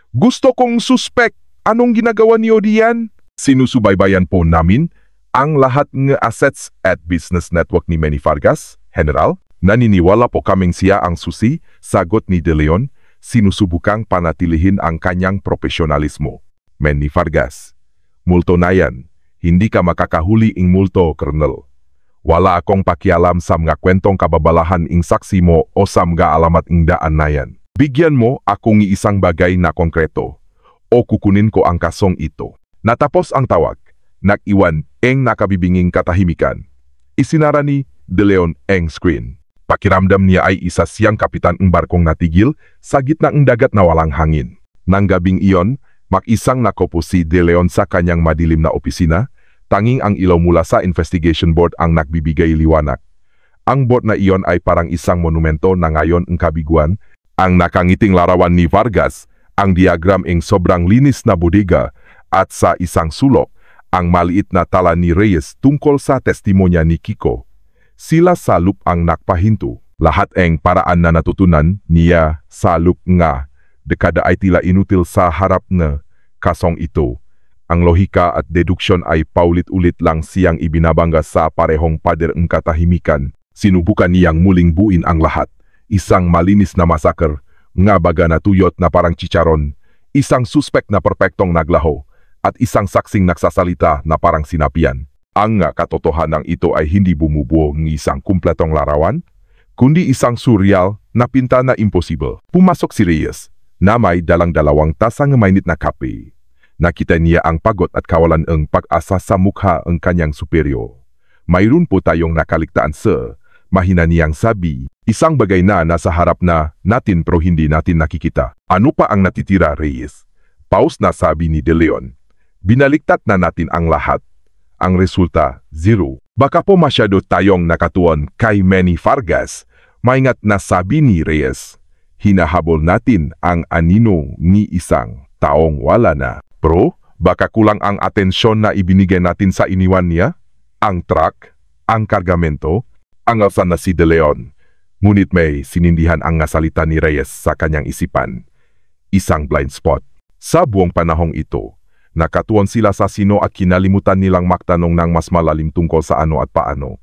Gusto kong suspek. Anong ginagawa niyo diyan? Sinusubaybayan po namin ang lahat ng assets at business network ni Manny Vargas, General. Naniniwala po kaming siya ang susi, sagot ni De Leon. Sinusubukang panatilihin ang kanyang profesionalismo. Manny Vargas, multo na yan. Hindi ka makakahuli ing multo, Colonel. Wala akong pakialam sa mga kwentong kababalahan ing saksi mo o sa mga alamat ing daan na yan. Bigyan mo akong isang bagay na konkreto o kukunin ko ang kasong ito. Natapos ang tawag. Nag-iwan eng nakabibinging katahimikan. Isinara ni De Leon eng screen. Pakiramdam niya ay isa siyang kapitan ng barkong natigil sa gitna ng dagat na walang hangin. Nang gabing iyon, mag-isang nakopo si De Leon sa kanyang madilim na opisina. Tanging ang ilaw mula sa investigation board ang nagbibigay liwanag. Ang board na iyon ay parang isang monumento na ngayon ang kabiguan. Ang nakangiting larawan ni Vargas, ang diagram ing sobrang linis na bodega at sa isang sulok, ang maliit na tala ni Reyes tungkol sa testimonya ni Kiko. Sila salop ang nakpahinto. Lahat eng paraan na natutunan niya salop nga. Dekada ay tila inutil sa harap na kasong ito. Ang lohika at deduksyon ay paulit-ulit lang siyang ibinabangga sa parehong pader ng katahimikan. Sinubukan niyang muling buin ang lahat. Isang malinis na massacre, nga baga na tuyot na parang chicharon, isang suspek na perpektong naglaho, at isang saksing nagsasalita na parang sinapian. Ang katotohanan ito ay hindi bumubuo ng isang kumpletong larawan, kundi isang surreal na pinta na imposible. Pumasok si Reyes, na may dalang dalawang tasang mainit na kape. Nakita niya ang pagod at kawalan ng pag-asa sa mukha ng kanyang superior. Mayroon po tayong nakaligtaan, sir. Mahina niyang sabi, isang bagay na nasa harap na natin pero hindi natin nakikita. Ano pa ang natitira, Reyes? Paus na sabi ni De Leon. Binaliktat na natin ang lahat. Ang resulta, 0. Baka po masyado tayong nakatuon kay Manny Vargas. Maingat na sabi ni Reyes. Hinahabol natin ang anino ni isang taong wala na. Pero, baka kulang ang atensyon na ibinigay natin sa iniwan niya? Ang truck, ang kargamento, ang alsan na si De Leon. Ngunit may sinindihan ang salita ni Reyes sa kanyang isipan. Isang blind spot. Sa buong panahong ito, nakatuon sila sa sino at kinalimutan nilang magtanong ng mas malalim tungkol sa ano at paano.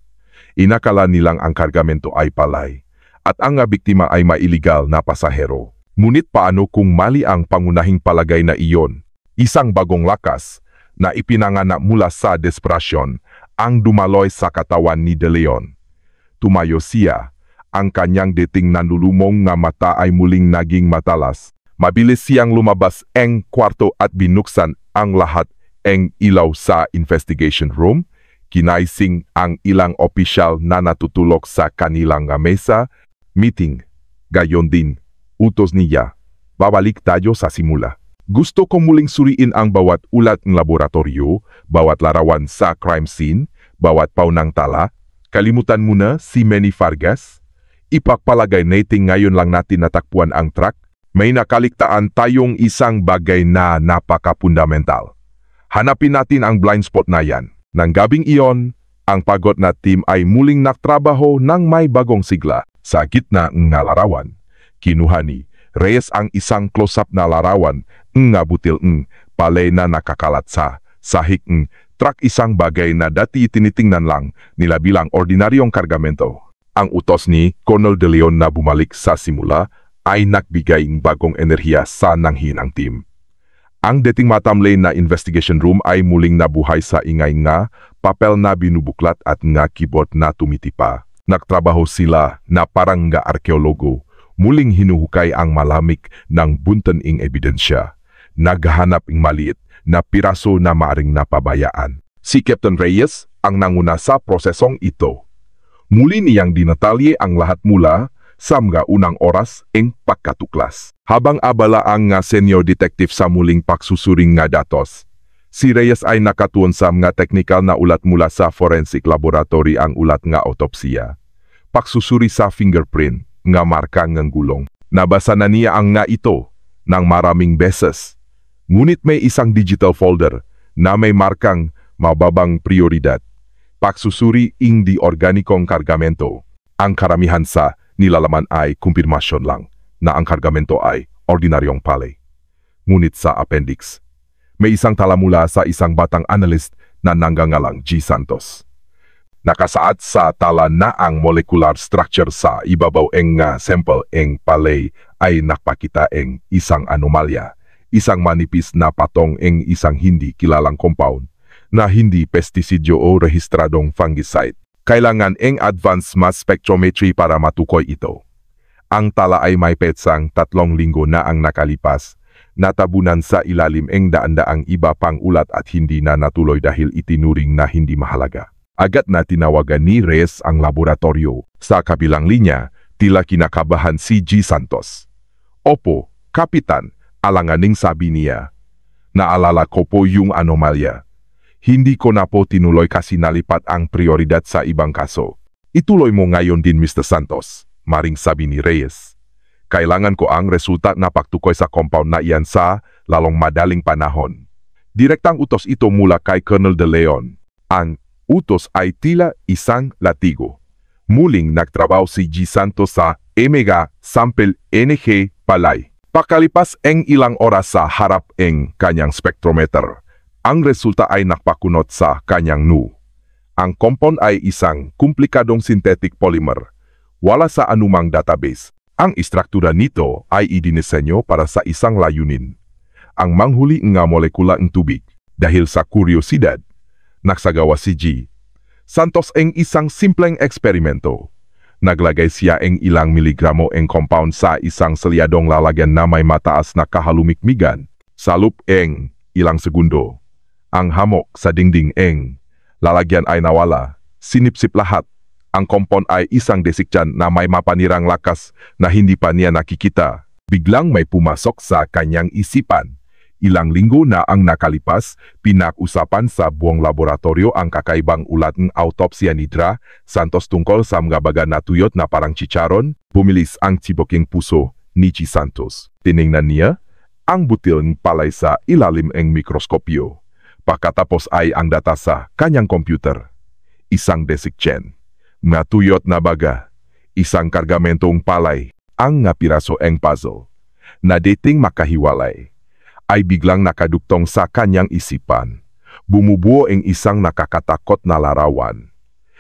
Inakala nilang ang kargamento ay palay, at ang biktima ay mailigal na pasahero. Ngunit paano kung mali ang pangunahing palagay na iyon? Isang bagong lakas na ipinanganak mula sa desperasyon ang dumaloy sa katawan ni De Leon. Tumayo siya, ang kanyang dating nanlulumong nga mata ay muling naging matalas. Mabilis siyang lumabas eng kwarto at binuksan ang lahat eng ilaw sa investigation room. Kinaising ang ilang opisyal na natutulog sa kanilang mesa. Meeting. Gayon din, utos niya. Babalik tayo sa simula. Gusto kong muling suriin ang bawat ulat ng laboratorio, bawat larawan sa crime scene, bawat paunang tala. Kalimutan mo na si Manny Vargas. Ipagpalagay natin ngayon lang natin natakpuan ang truck. May nakaligtaan tayong isang bagay na napaka-fundamental. Hanapin natin ang blind spot na yan. Nang gabing iyon, ang pagod na team ay muling nagtrabaho ng may bagong sigla. Sa gitna ng larawan, kinuha ni Reyes ang isang close-up na larawan ng butil ng palay na nakakalat sa sahig ng truck, isang bagay na dati tinitingnan lang nila bilang ordinaryong kargamento. Ang utos ni Colonel De Leon na bumalik sa simula ay nagbigay ng bagong enerhiya sa nanghinang team. Ang dating matamlay na investigation room ay muling nabuhay sa ingay nga papel na binubuklat at nga keyboard na tumitipa. Nagtrabaho sila na parang nga arkeologo, muling hinuhukay ang malamig ng buntan ing ebidensya. Naghahanap ng maliit na piraso na maaring napabayaan. Si Captain Reyes ang nanguna sa prosesong ito. Muli niyang dinatalye ang lahat mula sa mga unang oras ng pagkatuklas. Habang abala ang senior detective sa muling pagsusuring nga datos, si Reyes ay nakatuon sa mga teknikal na ulat mula sa forensic laboratory, ang ulat nga autopsiya. Pagsusuri sa fingerprint nga marka ng gulong. Nabasa na niya ang nga ito ng maraming beses. Ngunit may isang digital folder na may markang mababang prioridad. Pagsusuri ing di organikong kargamento. Ang karamihan sa nilalaman ay kumpirmasyon lang na ang kargamento ay ordinaryong palay. Ngunit sa appendix, may isang tala mula sa isang batang analyst na nangangalang G. Santos. Nakasaad sa tala na ang molecular structure sa ibabaw ng sample ng palay ay nakpakita ng isang anomalya, isang manipis na patong ng isang hindi kilalang compound na hindi pestisidyo o rehistradong fungicide. Kailangan ng advanced mass spectrometry para matukoy ito. Ang tala ay may petsang 3 linggo na ang nakalipas, natabunan sa ilalim ng daan-daang iba pang ulat at hindi na natuloy dahil itinuring na hindi mahalaga. Agad na tinawagan ni Reyes ang laboratorio. Sa kabilang linya, tila kinakabahan si G. Santos. Opo, Kapitan, alanganing sabi niya. Naalala ko po yung anomalya. Hindi ko na po tinuloy kasi nalipat ang prioridad sa ibang kaso. Ituloy mo ngayon din, Mr. Santos, maring sabi ni Reyes. Kailangan ko ang resulta na pagtukoy sa compound na iyan sa lalong madaling panahon. Direktang utos ito mula kay Colonel De Leon. Ang utos ay tila isang latigo. Muling nagtrabaho si G. Santos sa Omega Sample NG Palay. Pakalipas ang ilang oras sa harap ng kanyang spectrometer, ang resulta ay nakpakunot sa kanyang nu. Ang compound ay isang komplikadong synthetic polymer. Wala sa anumang database. Ang istruktura nito ay idinisenyo para sa isang layunin. Ang manghuli ng molekula ng tubig. Dahil sa kuryosidad, nagsagawa si G. Santos ang isang simpleng eksperimento. Naglagay siya ng ilang miligramo ng compound sa isang selyadong lalagyan na may mataas na kahalumikmigan. Sa loob ng ilang segundo, ang hamok sa dingding ng lalagyan ay nawala. Sinipsip lahat. Ang compound ay isang desiktian na may mapanirang lakas na hindi pa niya nakikita. Biglang may pumasok sa kanyang isipan. Ilang linggo na ang nakalipas, pinag-usapan sa buong laboratorio ang kakaibang ulat ng autopsya ni Dra. Santos tungkol sa mga baga na tuyot na parang chicharon. Bumilis ang tiboking puso ni G. Santos. Tiningnan niya ang butil ng palay sa ilalim ng mikroskopyo. Pagkatapos ay ang data sa kanyang computer. Isang desiktian, matuyot na baga, isang kargamentong palay, ang nga piraso ng puzzle na dating makahiwalay ay biglang nakaduktong sa kanyang isipan. Bumubuo ang isang nakakatakot na larawan.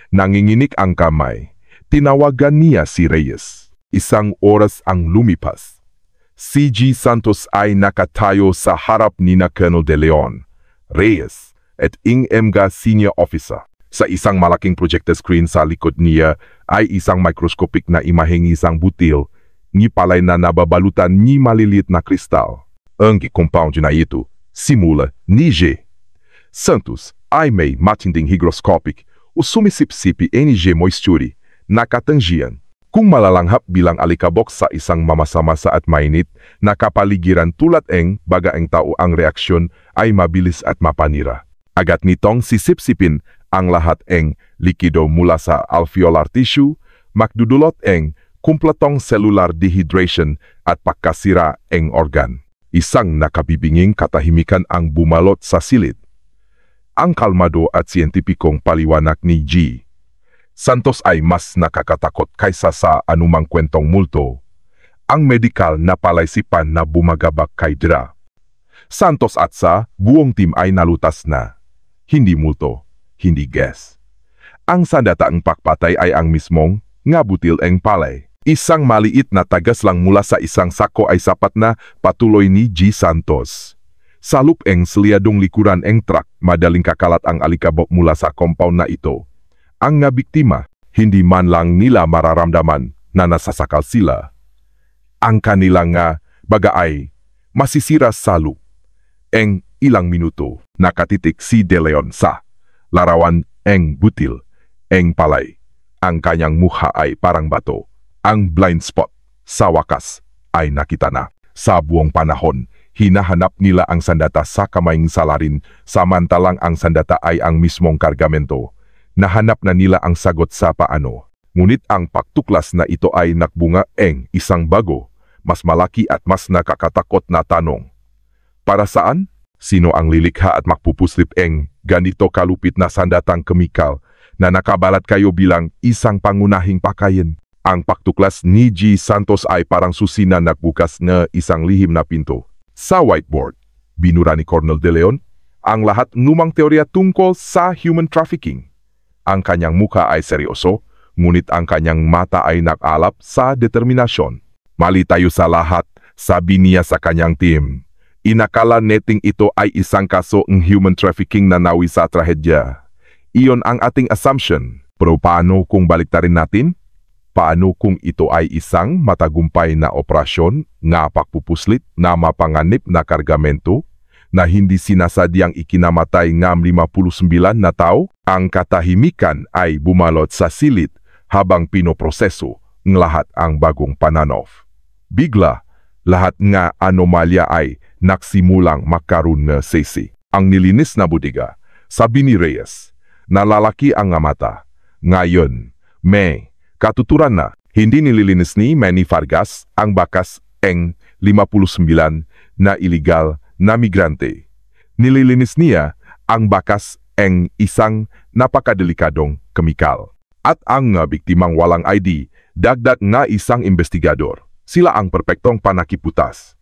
Nanginginig ang kamay. Tinawagan niya si Reyes. Isang oras ang lumipas. Si G. Santos ay nakatayo sa harap ni na Colonel De Leon, Reyes at ing mga senior officer. Sa isang malaking projector screen sa likod niya ay isang microscopic na imaheng isang butil ni palay na nababalutan ni maliliit na kristal. Ang compound na ito simula ni G. Santos ay may matinding hygroscopic o sumisipsipi NG moisture na katangian. Kung malalanghap bilang alikabok sa isang mamasa-masa at mainit na kapaligiran tulad ng bagaeng tao, ang reaksyon ay mabilis at mapanira. Agad nitong sisipsipin ang lahat ng likido mula sa alveolar tissue, makdudulot ng kumpletong cellular dehydration at pagkasira ng organ. Isang nakabibinging katahimikan ang bumalot sa silid. Ang kalmado at siyentipikong paliwanag ni G. Santos ay mas nakakatakot kaysa sa anumang kwentong multo. Ang medikal na palaisipan na bumagabak kay Dra. Santos at sa buong team ay nalutas na. Hindi multo, hindi guess. Ang sandataang pakpatay ay ang mismong nga butil ng palay. Isang maliit na tagas lang mula sa isang sako ay sapat na, patuloy ni G. Santos. Sa lupeng selyadong likuran ng truck, madaling kakalat ang alikabok mula sa compound na ito. Ang nga biktima, hindi man lang nila mararamdaman na nasasakal sila. Ang kanilang nga baga ay masisira sa loop. Eng ilang minuto, nakatitik si De Leon sa larawan ng butil, ng palay. Ang kanyang mukha ay parang bato. Ang blind spot sa wakas ay nakita na. Sa buong panahon, hinahanap nila ang sandata sa kamayng salarin, samantalang ang sandata ay ang mismong kargamento. Nahanap na nila ang sagot sa paano. Ngunit ang pagtuklas na ito ay nakbunga ng isang bago, mas malaki at mas nakakatakot na tanong. Para saan? Sino ang lilikha at magpupuslip ng ganito kalupit na sandatang kemikal na nakabalat kayo bilang isang pangunahing pakayan? Ang pagtuklas ni G. Santos ay parang susi na nagbukas ng isang lihim na pinto. Sa whiteboard, binura ni Colonel De Leon ang lahat numang teorya tungkol sa human trafficking. Ang kanyang mukha ay seryoso, ngunit ang kanyang mata ay nakalap sa determinasyon. Mali tayo sa lahat, sabi niya sa kanyang team. Inakala nating ito ay isang kaso ng human trafficking na nawi sa trahedya. Iyon ang ating assumption. Pero paano kung baliktarin natin? Paano kung ito ay isang matagumpay na operasyon nga pagpupuslit na mapanganib na kargamento na hindi sinasadyang ikinamatay ng 59 na tao? Ang katahimikan ay bumalot sa silid habang pinoproseso ng lahat ang bagong pananaw. Bigla, lahat nga anomalya ay nagsimulang makaroon na sesi. Ang nilinis na budiga, sabi ni Reyes, na lalaki ang mata. Ngayon, may katuturan na hindi nililinis ni Manny Vargas ang bakas ng 59 na iligal na migrante. Nililinis niya ang bakas ng isang napakadelikadong kemikal. At ang biktimang walang ID, dagdag nga isang investigador. Sila ang perpektong panakiputas.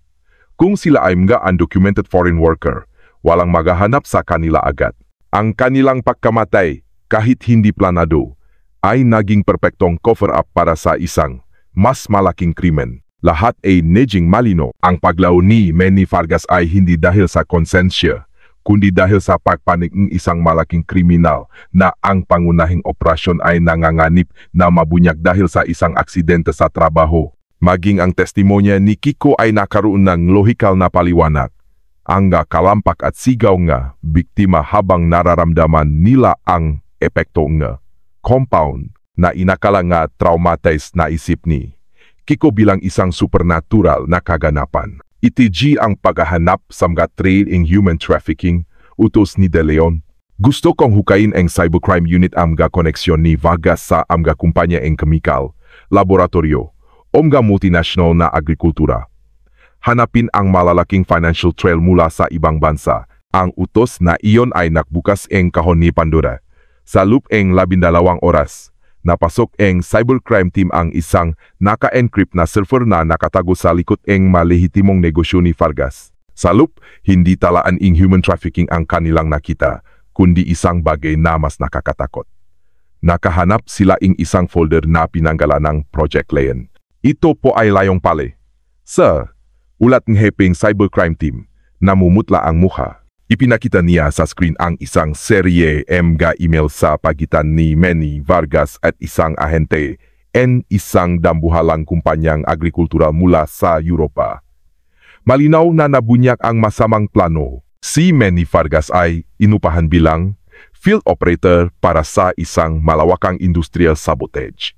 Kung sila ay mga undocumented foreign worker, walang maghahanap sa kanila agad. Ang kanilang pagkamatay, kahit hindi planado, ay naging perpektong cover-up para sa isang mas malaking krimen. Lahat ay naging malino. Ang paglaw ni Manny Vargas ay hindi dahil sa konsensya, kundi dahil sa pagpanik ng isang malaking kriminal na ang pangunahing operasyon ay nanganganib na mabunyag dahil sa isang aksidente sa trabaho. Maging ang testimonya ni Kiko ay nakaroon ng lohikal na paliwanag. Ang kalampak at sigaw nga biktima habang nararamdaman nila ang epekto nga compound na inakala nga traumatized na isip ni Kiko bilang isang supernatural na kaganapan. Itiji ang paghahanap sa mga trail in human trafficking, utos ni De Leon. Gusto kong hukayin ang cybercrime unit ang mga koneksyon ni Vargas sa mga kumpanya ng kemikal, laboratorio, o mga multinational na agrikultura. Hanapin ang malalaking financial trail mula sa ibang bansa. Ang utos na iyon ay nakbukas ang kahon ni Pandora. Sa loob ng 12 oras, napasok ang cybercrime team ang isang naka-encrypt na server na nakatago sa likod ng malehitimong negosyo ni Vargas. Sa loob, hindi talaan ng human trafficking ang kanilang nakita, kundi isang bagay na mas nakakatakot. Nakahanap sila ng isang folder na pinanggalan ng Project Leon. Ito po ay layong pale. Sir, ulat ng hepeng cybercrime team, namumutla ang mukha. Ipinakita niya sa screen ang isang serye mga email sa pagitan ni Manny Vargas at isang ahente n isang dambuhalang kumpanyang agrikultural mula sa Europa. Malinaw na nabunyag ang masamang plano. Si Manny Vargas ay inupahan bilang field operator para sa isang malawakang industrial sabotage.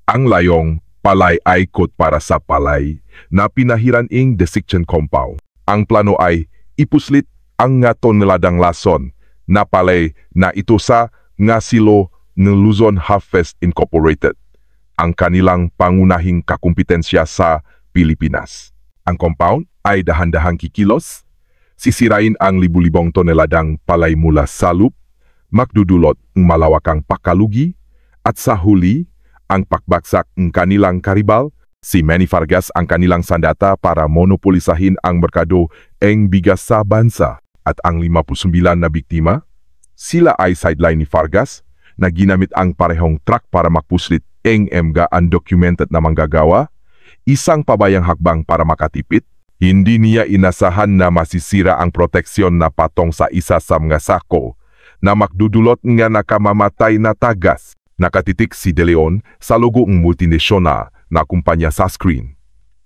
Ang layong palay ay code para sa palay na pinahiran ing dissection compound. Ang plano ay ipuslit ang nga toneladang lason na palay na ito sa nga silo ng Luzon Harvest Incorporated, ang kanilang pangunahing kakumpetensya sa Pilipinas. Ang compound ay dahan-dahang kikilos, sisirain ang libu-libong toneladang palay mula sa loop, magdudulot ng malawakang pakalugi, at sa huli, ang pakbaksak ng kanilang karibal, si Manny Vargas ang kanilang sandata para monopolisahin ang merkado ng bigas sa bansa. At ang 59 na biktima, sila ay sideline ni Vargas na ginamit ang parehong truck para magpuslit ng mga undocumented na manggagawa, isang pabayang hakbang para makatipid. Hindi niya inasahan na masisira ang proteksyon na patong sa isa sa mga sako na magdudulot nga nakamamatay na tagas. Nakatitik si De Leon sa logo ng multinational na kumpanya sa screen.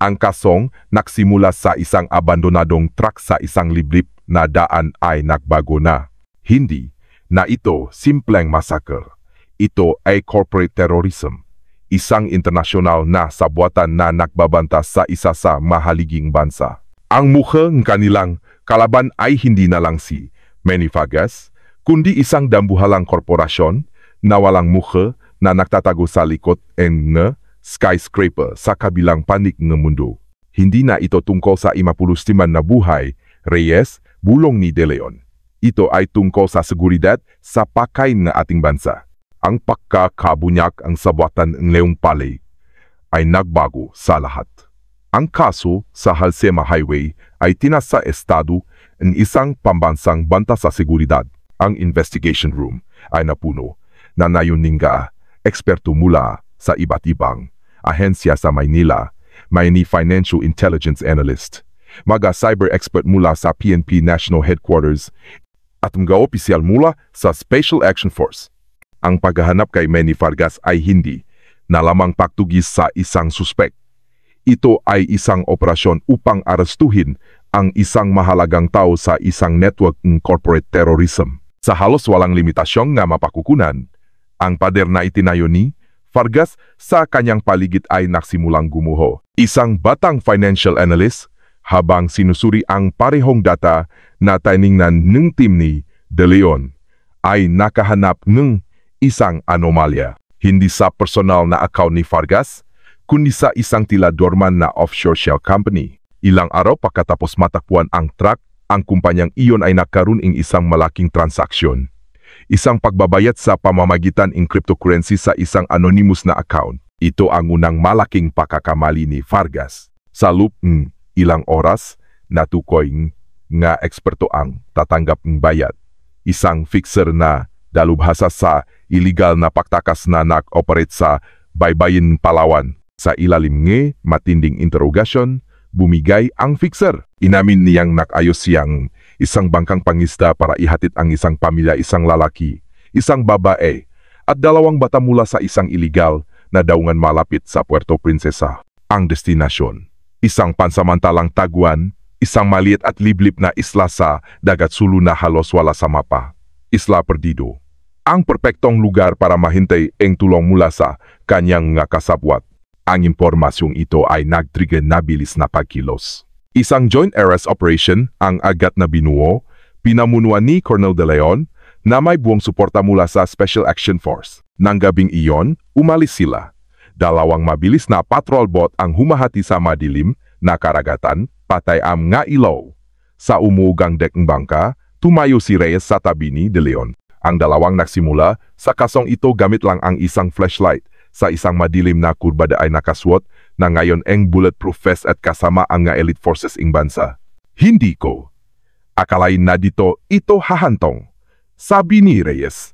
Ang kasong nagsimula sa isang abandonadong truck sa isang liblib na daan ay nagbago na. Hindi na ito simpleng massacre. Ito ay corporate terrorism. Isang internasyonal na sabuatan na nagbabanta sa isa sa mahaliging bansa. Ang mukha ng kanilang kalaban ay hindi na lang si Manny Vargas, kundi isang dambuhalang korporasyon na walang mukha na nagtatago sa likod ng skyscraper sa kabilang panig ng mundo. Hindi na ito tungkol sa 50 na buhay, Reyes, bulong ni De Leon. Ito ay tungkol sa seguridad sa pakay ng ating bansa. Ang pagkakabunyak ang sabuatan ng Leong Palay ay nagbago sa lahat. Ang kaso sa Halsema Highway ay tinasa estado ng isang pambansang banta sa seguridad. Ang investigation room ay napuno na nayuninga eksperto mula sa iba't ibang ahensya sa Maynila, may ni financial intelligence analyst, mga cyber expert mula sa PNP National Headquarters at mga opisyal mula sa Special Action Force. Ang paghahanap kay Manny Vargas ay hindi na lamang pagtugis sa isang suspek. Ito ay isang operasyon upang arestuhin ang isang mahalagang tao sa isang network ng corporate terrorism. Sa halos walang limitasyon nga mapakukunan, ang pader na itinayo ni Vargas sa kanyang paligid ay nagsimulang gumuho. Isang batang financial analyst habang sinusuri ang parehong data na tiningnan ng team ni De Leon ay nakahanap ng isang anomalya. Hindi sa personal na account ni Vargas, kundi sa isang tila dorman na offshore shell company. Ilang araw pagkatapos matakbuhan ang truck, ang kumpanyang iyon ay nagkaroon ng isang malaking transaksyon. Isang pagbabayad sa pamamagitan ng cryptocurrency sa isang anonymous na account. Ito ang unang malaking pagkakamali ni Vargas. Sa loob ng ilang oras, natukoy nga eksperto ang tatanggap ng bayad. Isang fixer na dalubhasa sa illegal na pagtakas na nag-operate sa Baybayin, Palawan. Sa ilalim ng matinding interogasyon, bumigay ang fixer. Inamin niyang nakayos siyang isang bangkang pangisda para ihatid ang isang pamilya, isang lalaki, isang babae, at 2 bata mula sa isang iligal na daungan malapit sa Puerto Princesa. Ang destinasyon, isang pansamantalang tagwan, isang maliit at liblib na isla sa dagat Sulu na halos wala sa mapa. Isla Perdido. Ang perpektong lugar para mahintay ang tulong mula sa kanyang nga kasabwat. Ang impormasyong ito ay nag-trigger na bilis na pagkilos. Isang joint arrest operation ang agad na binuo, pinamunuan ni Colonel De Leon na may buong suporta mula sa Special Action Force. Nang gabing iyon, umalis sila. 2 mabilis na patrol boat ang humahati sa madilim na karagatan, patay ang nga ilaw. Sa umuugang dek ng bangka, tumayo si Reyes sa tabi ni De Leon. Ang 2 nagsimula sa kasong ito gamit lang ang isang flashlight. Sa isang madilim na kurbada ay nakaswot na ngayon ang bulletproof vest at kasama ang nga elite forces ing bansa. Hindi ko akalain na ito hahantong, sabi ni Reyes.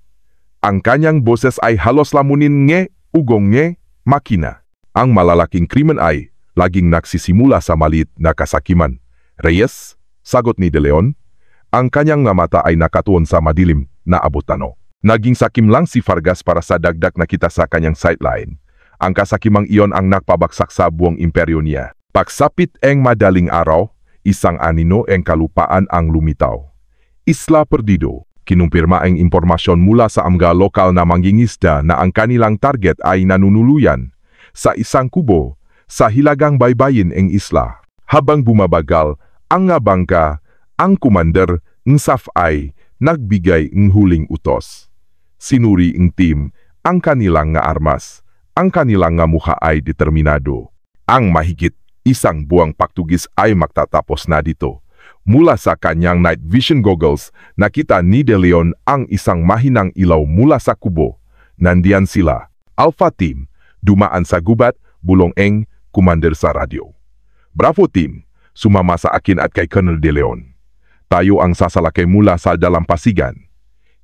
Ang kanyang boses ay halos lamunin nge ugong nge makina. Ang malalaking krimen ay laging nagsisimula sa maliit na kasakiman. Reyes, sagot ni De Leon, ang kanyang nga mata ay nakatuon sa madilim na abutano. Naging sakim lang si Vargas para sa dagdag na kita sa kanyang sightline. Ang kasakimang iyon ang nagpabagsak sa buong imperyo niya. Pagsapit ang madaling araw, isang anino ang kalupaan ang lumitaw. Isla Perdido. Kinumpirma ang impormasyon mula sa mga lokal na mangingisda na ang kanilang target ay nanunuluyan sa isang kubo sa hilagang baybayin ang isla. Habang bumabagal ang nga bangka, ang commander ng SAF ay nagbigay ng huling utos. Sinuri ng team ang kanilang nga armas. Ang kanilang nga mukha ay determinado. Ang mahigit 1 buwang pagtugis ay magtatapos na dito. Mula sa kanyang night vision goggles, nakita ni De Leon ang isang mahinang ilaw mula sa kubo. Nandiyan sila. Alpha Team, dumaan sa gubat, bulong ang commander sa radyo. Bravo Team, sumama sa akin at kay Colonel De Leon. Tayo ang sasalakay mula sa dalampasigan.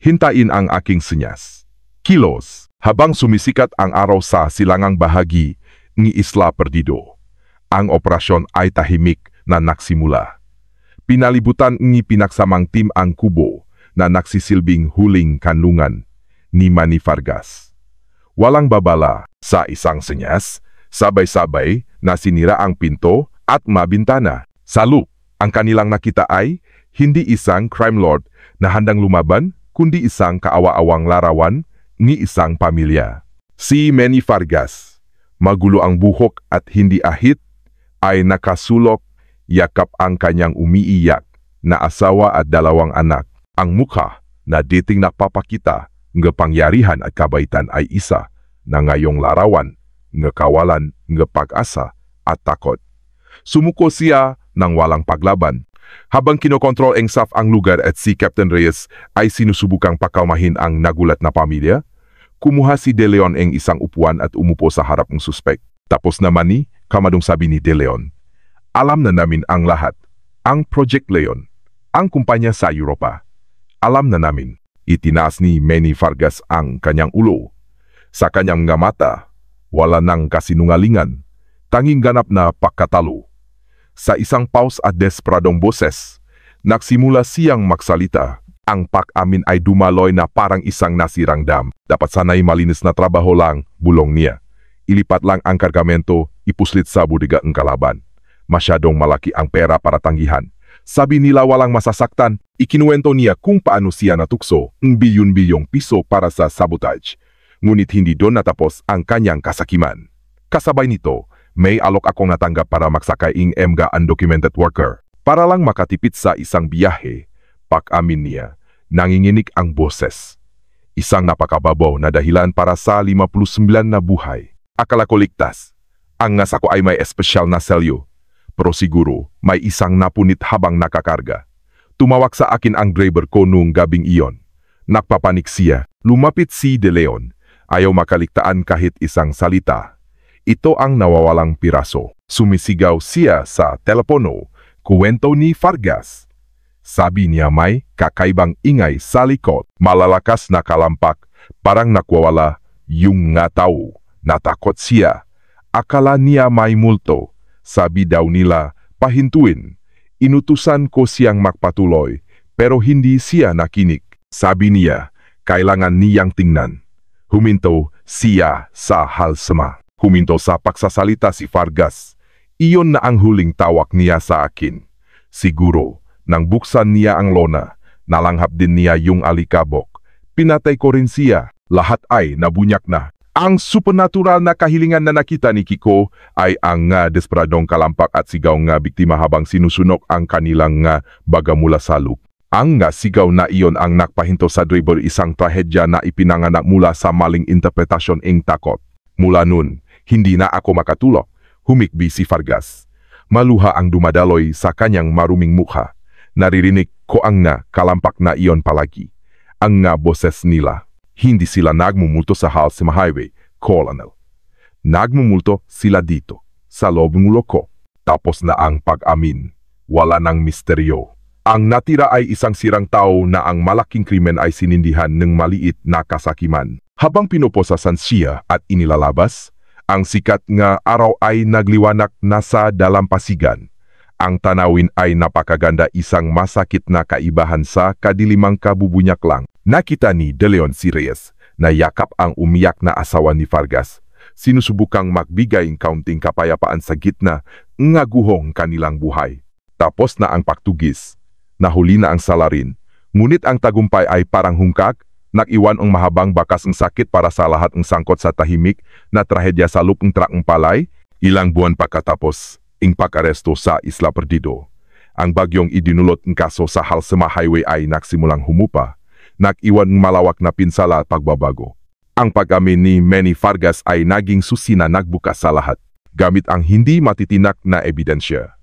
Hintayin ang aking senyas. Kilos, habang sumisikat ang araw sa silangang bahagi ng Isla Perdido. Ang operasyon ay tahimik na nagsimula. Pinalibutan ni pinaksamang team ang kubo na nagsisilbing huling kanlungan ni Manny Vargas. Walang babala sa isang senyas, sabay-sabay na sinira ang pinto at mabintana. Sa loob, ang kanilang nakita ay hindi isang crime lord na handang lumaban, kundi isang kaawa-awang larawan ni isang pamilya. Si Manny Vargas, magulo ang buhok at hindi ahit, ay nakasulok, yakap ang kanyang umiiyak na asawa at 2 anak. Ang mukha na dating napapakita ng pangyarihan at kabaitan ay isa na ngayong larawan ng kawalan ng pag-asa at takot. Sumuko siya ng walang paglaban. Habang kinokontrol ang SAF ang lugar at si Captain Reyes ay sinusubukang pakalmahin ang nagulat na pamilya, kumuha si De Leon ang isang upuan at umupo sa harap ng suspek. Tapos naman ni, kamadong sabi ni De Leon. Alam na namin ang lahat. Ang Project Leon, ang kumpanya sa Europa. Alam na namin. Itinaas ni Manny Vargas ang kanyang ulo. Sa kanyang mga mata, wala nang kasinungalingan. Tanging ganap na pagkatalo. Sa isang pause at desperadong boses, nagsimula siyang magsalita. Ang pag-amin ay dumaloy na parang isang nasirang dam. Dapat sana'y malinis na trabaho lang, bulong niya. Ilipat lang ang kargamento, ipuslit sa budiga ang kalaban. Masyadong malaki ang pera para tanggihan. Sabi nila walang masasaktan, ikinuwento niya kung paano siya natukso ng bilyon-bilyong piso para sa sabotage. Ngunit hindi doon natapos ang kanyang kasakiman. Kasabay nito, may alok akong natanggap para magsakay ng mga undocumented worker. Para lang makatipid sa isang biyahe, pag-amin niya, nanginginig ang boses. Isang napakababaw na dahilan para sa 59 na buhay. Akala ko ligtas. Ang nasa ko ay may espesyal na selyo. Pero siguro, may isang napunit habang nakakarga. Tumawag sa akin ang driver ko noong gabing iyon. Nakpapanik siya. Lumapit si De Leon. Ayaw makaligtaan kahit isang salita. Ito ang nawawalang piraso. Sumisigaw siya sa telepono. Kuwento ni Vargas. Sabi niya may kakaibang ingay sa likod. Malalakas na kalampak. Parang nakwawala yung nga tao. Natakot siya. Akala niya may multo. Sabi daw nila, pahintuin. Inutusan ko siyang magpatuloy, pero hindi siya nakinig. Sabi niya, kailangan niyang tingnan. Huminto siya sa halsema. Huminto sa pagsasalita si Vargas. Iyon na ang huling tawag niya sa akin. Siguro, nang buksan niya ang lona, nalanghap din niya yung alikabok. Pinatay ko rin siya. Lahat ay nabunyak na. Ang supernatural na kahilingan na nakita ni Kiko ay ang desperadong kalampak at sigaw nga biktima habang sinusunok ang kanilang baga mula sa loop. Ang sigaw na iyon ang nakpahinto sa driver isang trahedya na ipinanganak mula sa maling interpretasyon ng takot. Mula nun, hindi na ako makatulog, humikbi si Vargas. Maluha ang dumadaloy sa kanyang maruming mukha. Naririnig ko ang kalampak na iyon palagi. Ang boses nila. Hindi sila nagmumulto sa Halsema Highway, Colonel. Nagmumulto sila dito, sa loob ng ulo ko. Tapos na ang pag-amin. Wala nang misteryo. Ang natira ay isang sirang tao na ang malaking krimen ay sinindihan ng maliit na kasakiman. Habang pinoposasan siya at inilalabas, ang sikat nga araw ay nagliwanak na sa dalampasigan. Ang tanawin ay napakaganda, isang masakit na kaibahan sa kadilimang kabubunyak lang. Nakita ni De Leon si Reyes na yakap ang umiyak na asawa ni Vargas. Sinusubukang magbigay ng kaunting kapayapaan sa gitna ng guhong kanilang buhay. Tapos na ang pagtugis. Nahuli na ang salarin. Ngunit ang tagumpay ay parang hungkag, nag-iwan ang mahabang bakas ng sakit para sa lahat ng sangkot sa tahimik na trahedya sa lupang trakong palay. Ilang buwan pagkatapos, ang pag-aresto sa Isla Perdido. Ang bagyong idinulot ng kaso sa Halsema Highway ay nagsimulang humupa. Nag-iwan ng malawak na pinsala at pagbabago. Ang pag-amin ni Manny Vargas ay naging susi na nagbukas sa lahat, gamit ang hindi matitinak na ebidensya.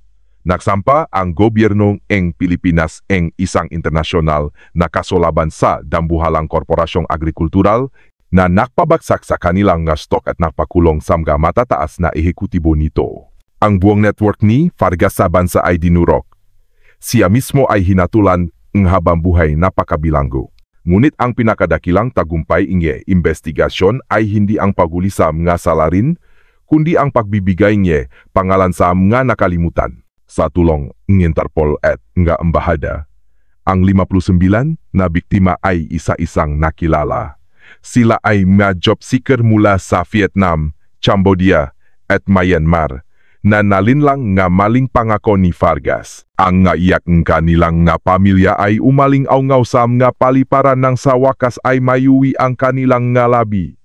Nagsampa ang gobyerno ng Pilipinas ng isang internasyonal na kaso laban sa dambuhalang korporasyong agrikultural na nakpabagsak sa kanilang stock at napakulong sa mga matataas na ehekutibo nito. Ang buong network ni Vargas sa bansa ay dinurok. Siya mismo ay hinatulan ng habang buhay napakabilanggo. Ngunit ang pinakadakilang tagumpay ng investigasyon ay hindi ang paghuli sa mga salarin, kundi ang pagbibigay niya pangalan sa mga nakalimutan. Sa tulong ng Interpol at mga embahada, ang 59 na biktima ay isa-isang nakilala. Sila ay mga job seeker mula sa Vietnam, Cambodia at Myanmar na nalinlang nga maling pangako ni Vargas. Ang ngaiyak ng kanilang nga pamilya ay umaling aungaw sa mga paliparan ng sa wakas ay mayuwi ang kanilang nga labi.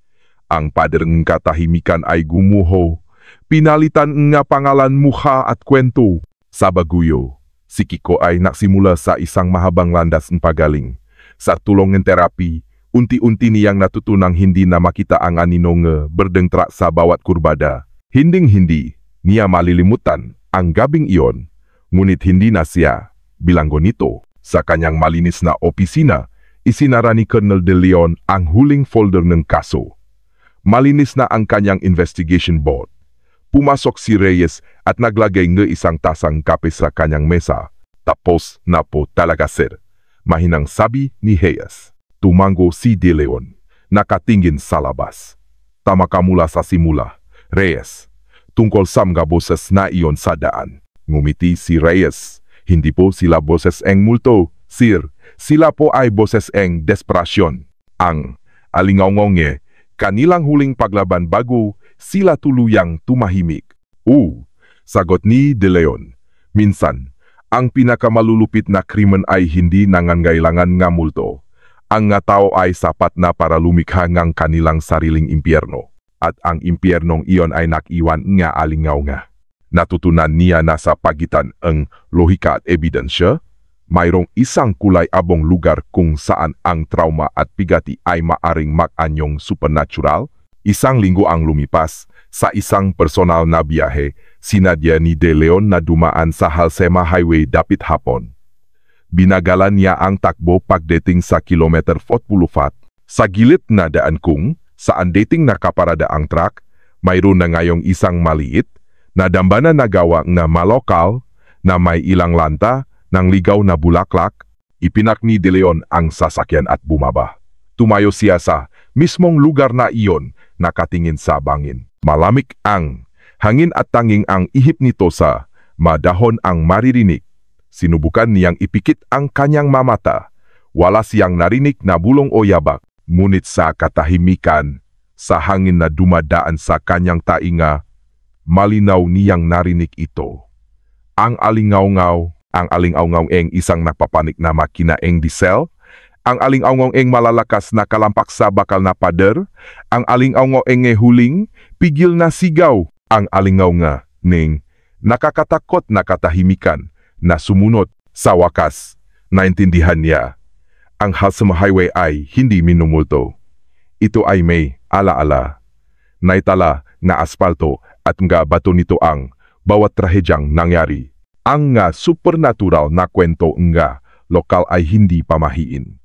Ang pader ng katahimikan ay gumuho. Pinalitan nga pangalan, mukha at kwento. Sa Baguio, si Kiko ay nagsimula sa isang mahabang landas ng pagaling. Sa tulong ng terapi, unti-unti niyang natutunang hindi na makita ang aninong berdengtra sa bawat kurbada. Hinding-hindi niya malilimutan ang gabing iyon, ngunit hindi na siya bilanggo nito. Sa kanyang malinis na opisina, isinara ni Colonel De Leon ang huling folder ng kaso. Malinis na ang kanyang investigation board. Pumasok si Reyes at naglagay ng isang tasang kape sa kanyang mesa. Tapos na po talaga sir. Mahinang sabi ni Reyes. Tumango si De Leon. Nakatingin sa labas. Tama ka mula sa simula, Reyes. Tungkol sa mga boses na iyon sa daan. Ngumiti si Reyes. Hindi po sila boses eng multo, sir. Sila po ay boses eng desperasyon. Ang alingaw-ngonge, kanilang huling paglaban bago sila tuluyang tumahimik. Sagot ni De Leon. Minsan, ang pinakamalulupit na krimen ay hindi nangangailangan nga multo. Ang nga tao ay sapat na para lumikha ng kanilang sariling impyerno. At ang impyernong iyon ay nakiwan nga alingaw nga. Natutunan niya na sa pagitan ang lohika at ebidensya, mayroong isang kulay abong lugar kung saan ang trauma at pigati ay maaring mag-anyong supernatural. Isang linggo ang lumipas, sa isang personal na biyahe, sinadya ni De Leon na dumaan sa Halsema Highway dapit hapon. Binagalan niya ang takbo pagdating sa kilometer 44. Sa gilid na daan kung saan dating nakaparada ang truck, mayroon na ngayong isang maliit na dambana na gawa na malokal na may ilang lanta ng ligaw na bulaklak. Ipinak ni De Leon ang sasakyan at bumaba. Tumayo siya sa mismong lugar na iyon, nakatingin sa bangin. Malamig ang hangin at tanging ang ihip nito sa madahon ang maririnig. Sinubukan niyang ipikit ang kanyang mamata. Wala siyang narinig na bulong o yabak. Ngunit sa katahimikan, sa hangin na dumadaan sa kanyang tainga, malinaw niyang narinig ito. Ang alingaw-ngaw eng isang napapanik na makina eng diesel, ang alingaw-ngaw eng malalakas na kalampak sa bakal na pader, ang alingaw-ngaw eng huling, pigil na sigaw, ang alingaw nga ning nakakatakot na katahimikan na sumunod. Sa wakas, naintindihan niya. Ang Halsema Highway ay hindi minumulto. Ito ay may alaala. Naitala na asfalto at mga bato nito ang bawat trahedyang nangyari. Ang nga supernatural na kwento nga lokal ay hindi pamahiin.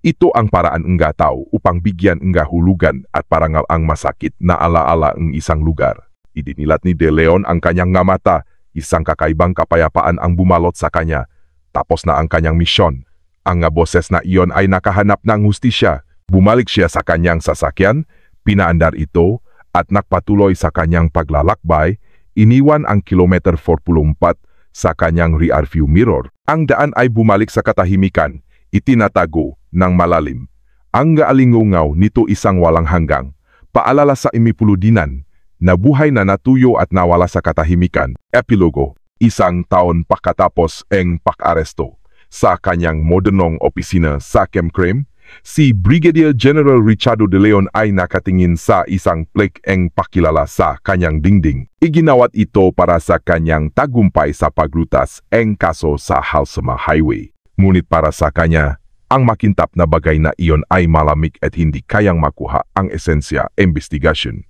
Ito ang paraan nga tao upang bigyan nga hulugan at parangal ang masakit na alaala ng isang lugar. Idinilat ni De Leon ang kanyang nga mata, isang kakaibang kapayapaan ang bumalot sa kanya. Tapos na ang kanyang misyon. Ang nga boses na iyon ay nakahanap ng hustisya. Bumalik siya sa kanyang sasakyan, pinaandar ito at nagpatuloy sa kanyang paglalakbay. Iniwan ang kilometer 44 sa kanyang rear view mirror. Ang daan ay bumalik sa katahimikan, itinatago ng malalim. Ang gaalingungaw nito isang walang hanggang, paalala sa imipuludinan, na buhay na natuyo at nawala sa katahimikan. Epilogo, isang taon pagkatapos eng pag-aresto. Sa kanyang modernong opisina sa Kemkrem, si Brigadier General Richardo De Leon ay nakatingin sa isang plaque eng pakilala sa kanyang dingding. Iginawat ito para sa kanyang tagumpay sa paglutas eng kaso sa Halsema Highway. Ngunit para sa kanya, ang makintap na bagay na iyon ay malamig at hindi kayang makuha ang esensya investigasyon.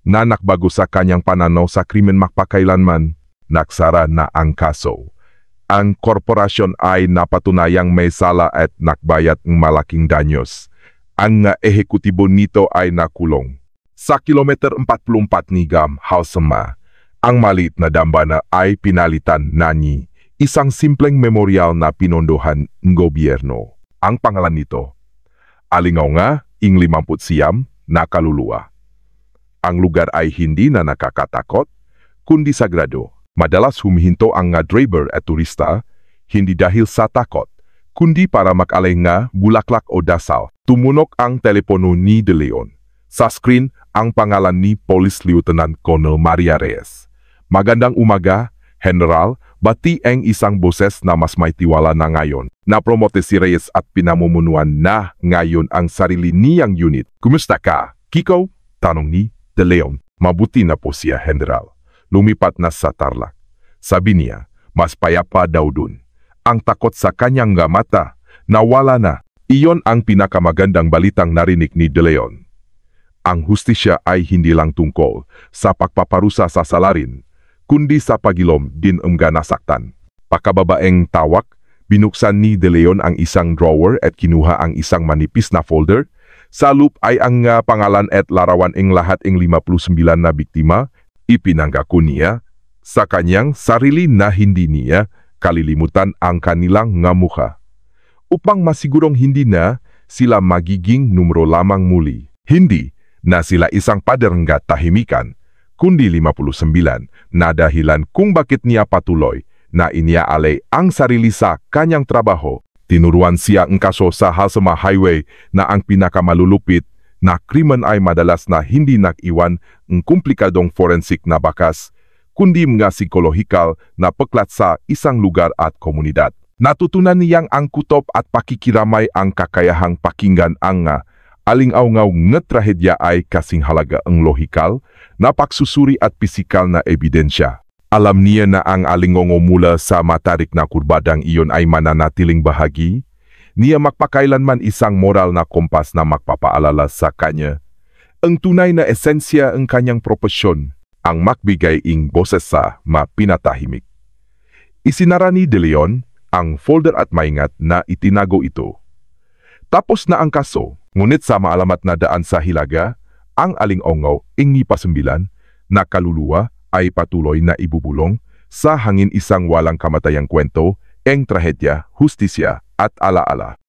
Na nakbago sa kanyang pananaw sa krimen makpakailanman, naksara na ang kaso. Ang korporasyon ay napatunayang may sala at nakbayad ng malaking danyos. Ang ehekutibo nito ay nakulong. Sa kilometer 44 ni Halsema, ang maliit na dambana ay pinalitan na ni isang simpleng memorial na pinondohan ng gobyerno. Ang pangalan nito, Alingaw nga ing 50 siyam na kaluluwa. Ang lugar ay hindi na nakakatakot, kundi sagrado. Madalas humihinto ang nga driver at turista, hindi dahil sa takot, kundi para mag-alay nga bulaklak o dasal. Tumunok ang telepono ni De Leon. Sa screen, ang pangalan ni Police Lieutenant Colonel Maria Reyes. Magandang umaga, General, bati ang isang boses na mas may tiwala na ngayon. Napromote si Reyes at pinamumunuan na ngayon ang sarili niyang unit. Kumusta ka, Kiko? Tanong ni De Leon. Mabuti na po siya, General. Lumipat na sa Tarlac. Sabi niya, mas payapa daw dun. Ang takot sa kanyang mata, nawala na. Iyon ang pinakamagandang balitang narinig ni De Leon. Ang hustisya ay hindi lang tungkol sa pagpaparusa sa salarin, kundi sa pagilom din nasaktan. Pakababaeng tawak, binuksan ni De Leon ang isang drawer at kinuha ang isang manipis na folder. Sa loop ay ang pangalan at larawan ng lahat ng 59 na biktima. Ipinangako niya sa kanyang sarili na hindi niya kalilimutan ang kanilang nga mukha. Upang masigurong hindi na sila magiging numero lamang muli. Hindi na sila isang pader nga tahimikan, kundi 59 na dahilan kung bakit niya patuloy na iniaalay ang sarili sa kanyang trabaho. Tinuruan siya ang kaso sa Halsema Highway na ang pinakamalulupit na krimen ay madalas na hindi nakiwan ng komplikadong forensik na bakas, kundi mga psikolohikal na peklat sa isang lugar at komunidad. Natutunan niyang ang kutob at pakikiramay ang kakayahang pakinggan ang aling-aungaw nga trahedya ay kasing halaga ang lohikal na pagsusuri at pisikal na ebidensya. Alam niya na ang alingongo mula sa matarik na kurbadang iyon ay mananatiling bahagi. Niya magpakailanman isang moral na kompas na magpapaalala sa kanya. Ang tunay na esensya ng kanyang propesyon, ang magbigay ing boses sa mapinatahimik. Isinara ni De Leon ang folder at maingat na itinago ito. Tapos na ang kaso, ngunit sa maalamat na daan sa hilaga, ang aling-ongaw ing ipasembilan na kaluluwa ay patuloy na ibubulong sa hangin isang walang kamatayang kwento, eng trahedya, hustisya at alaala.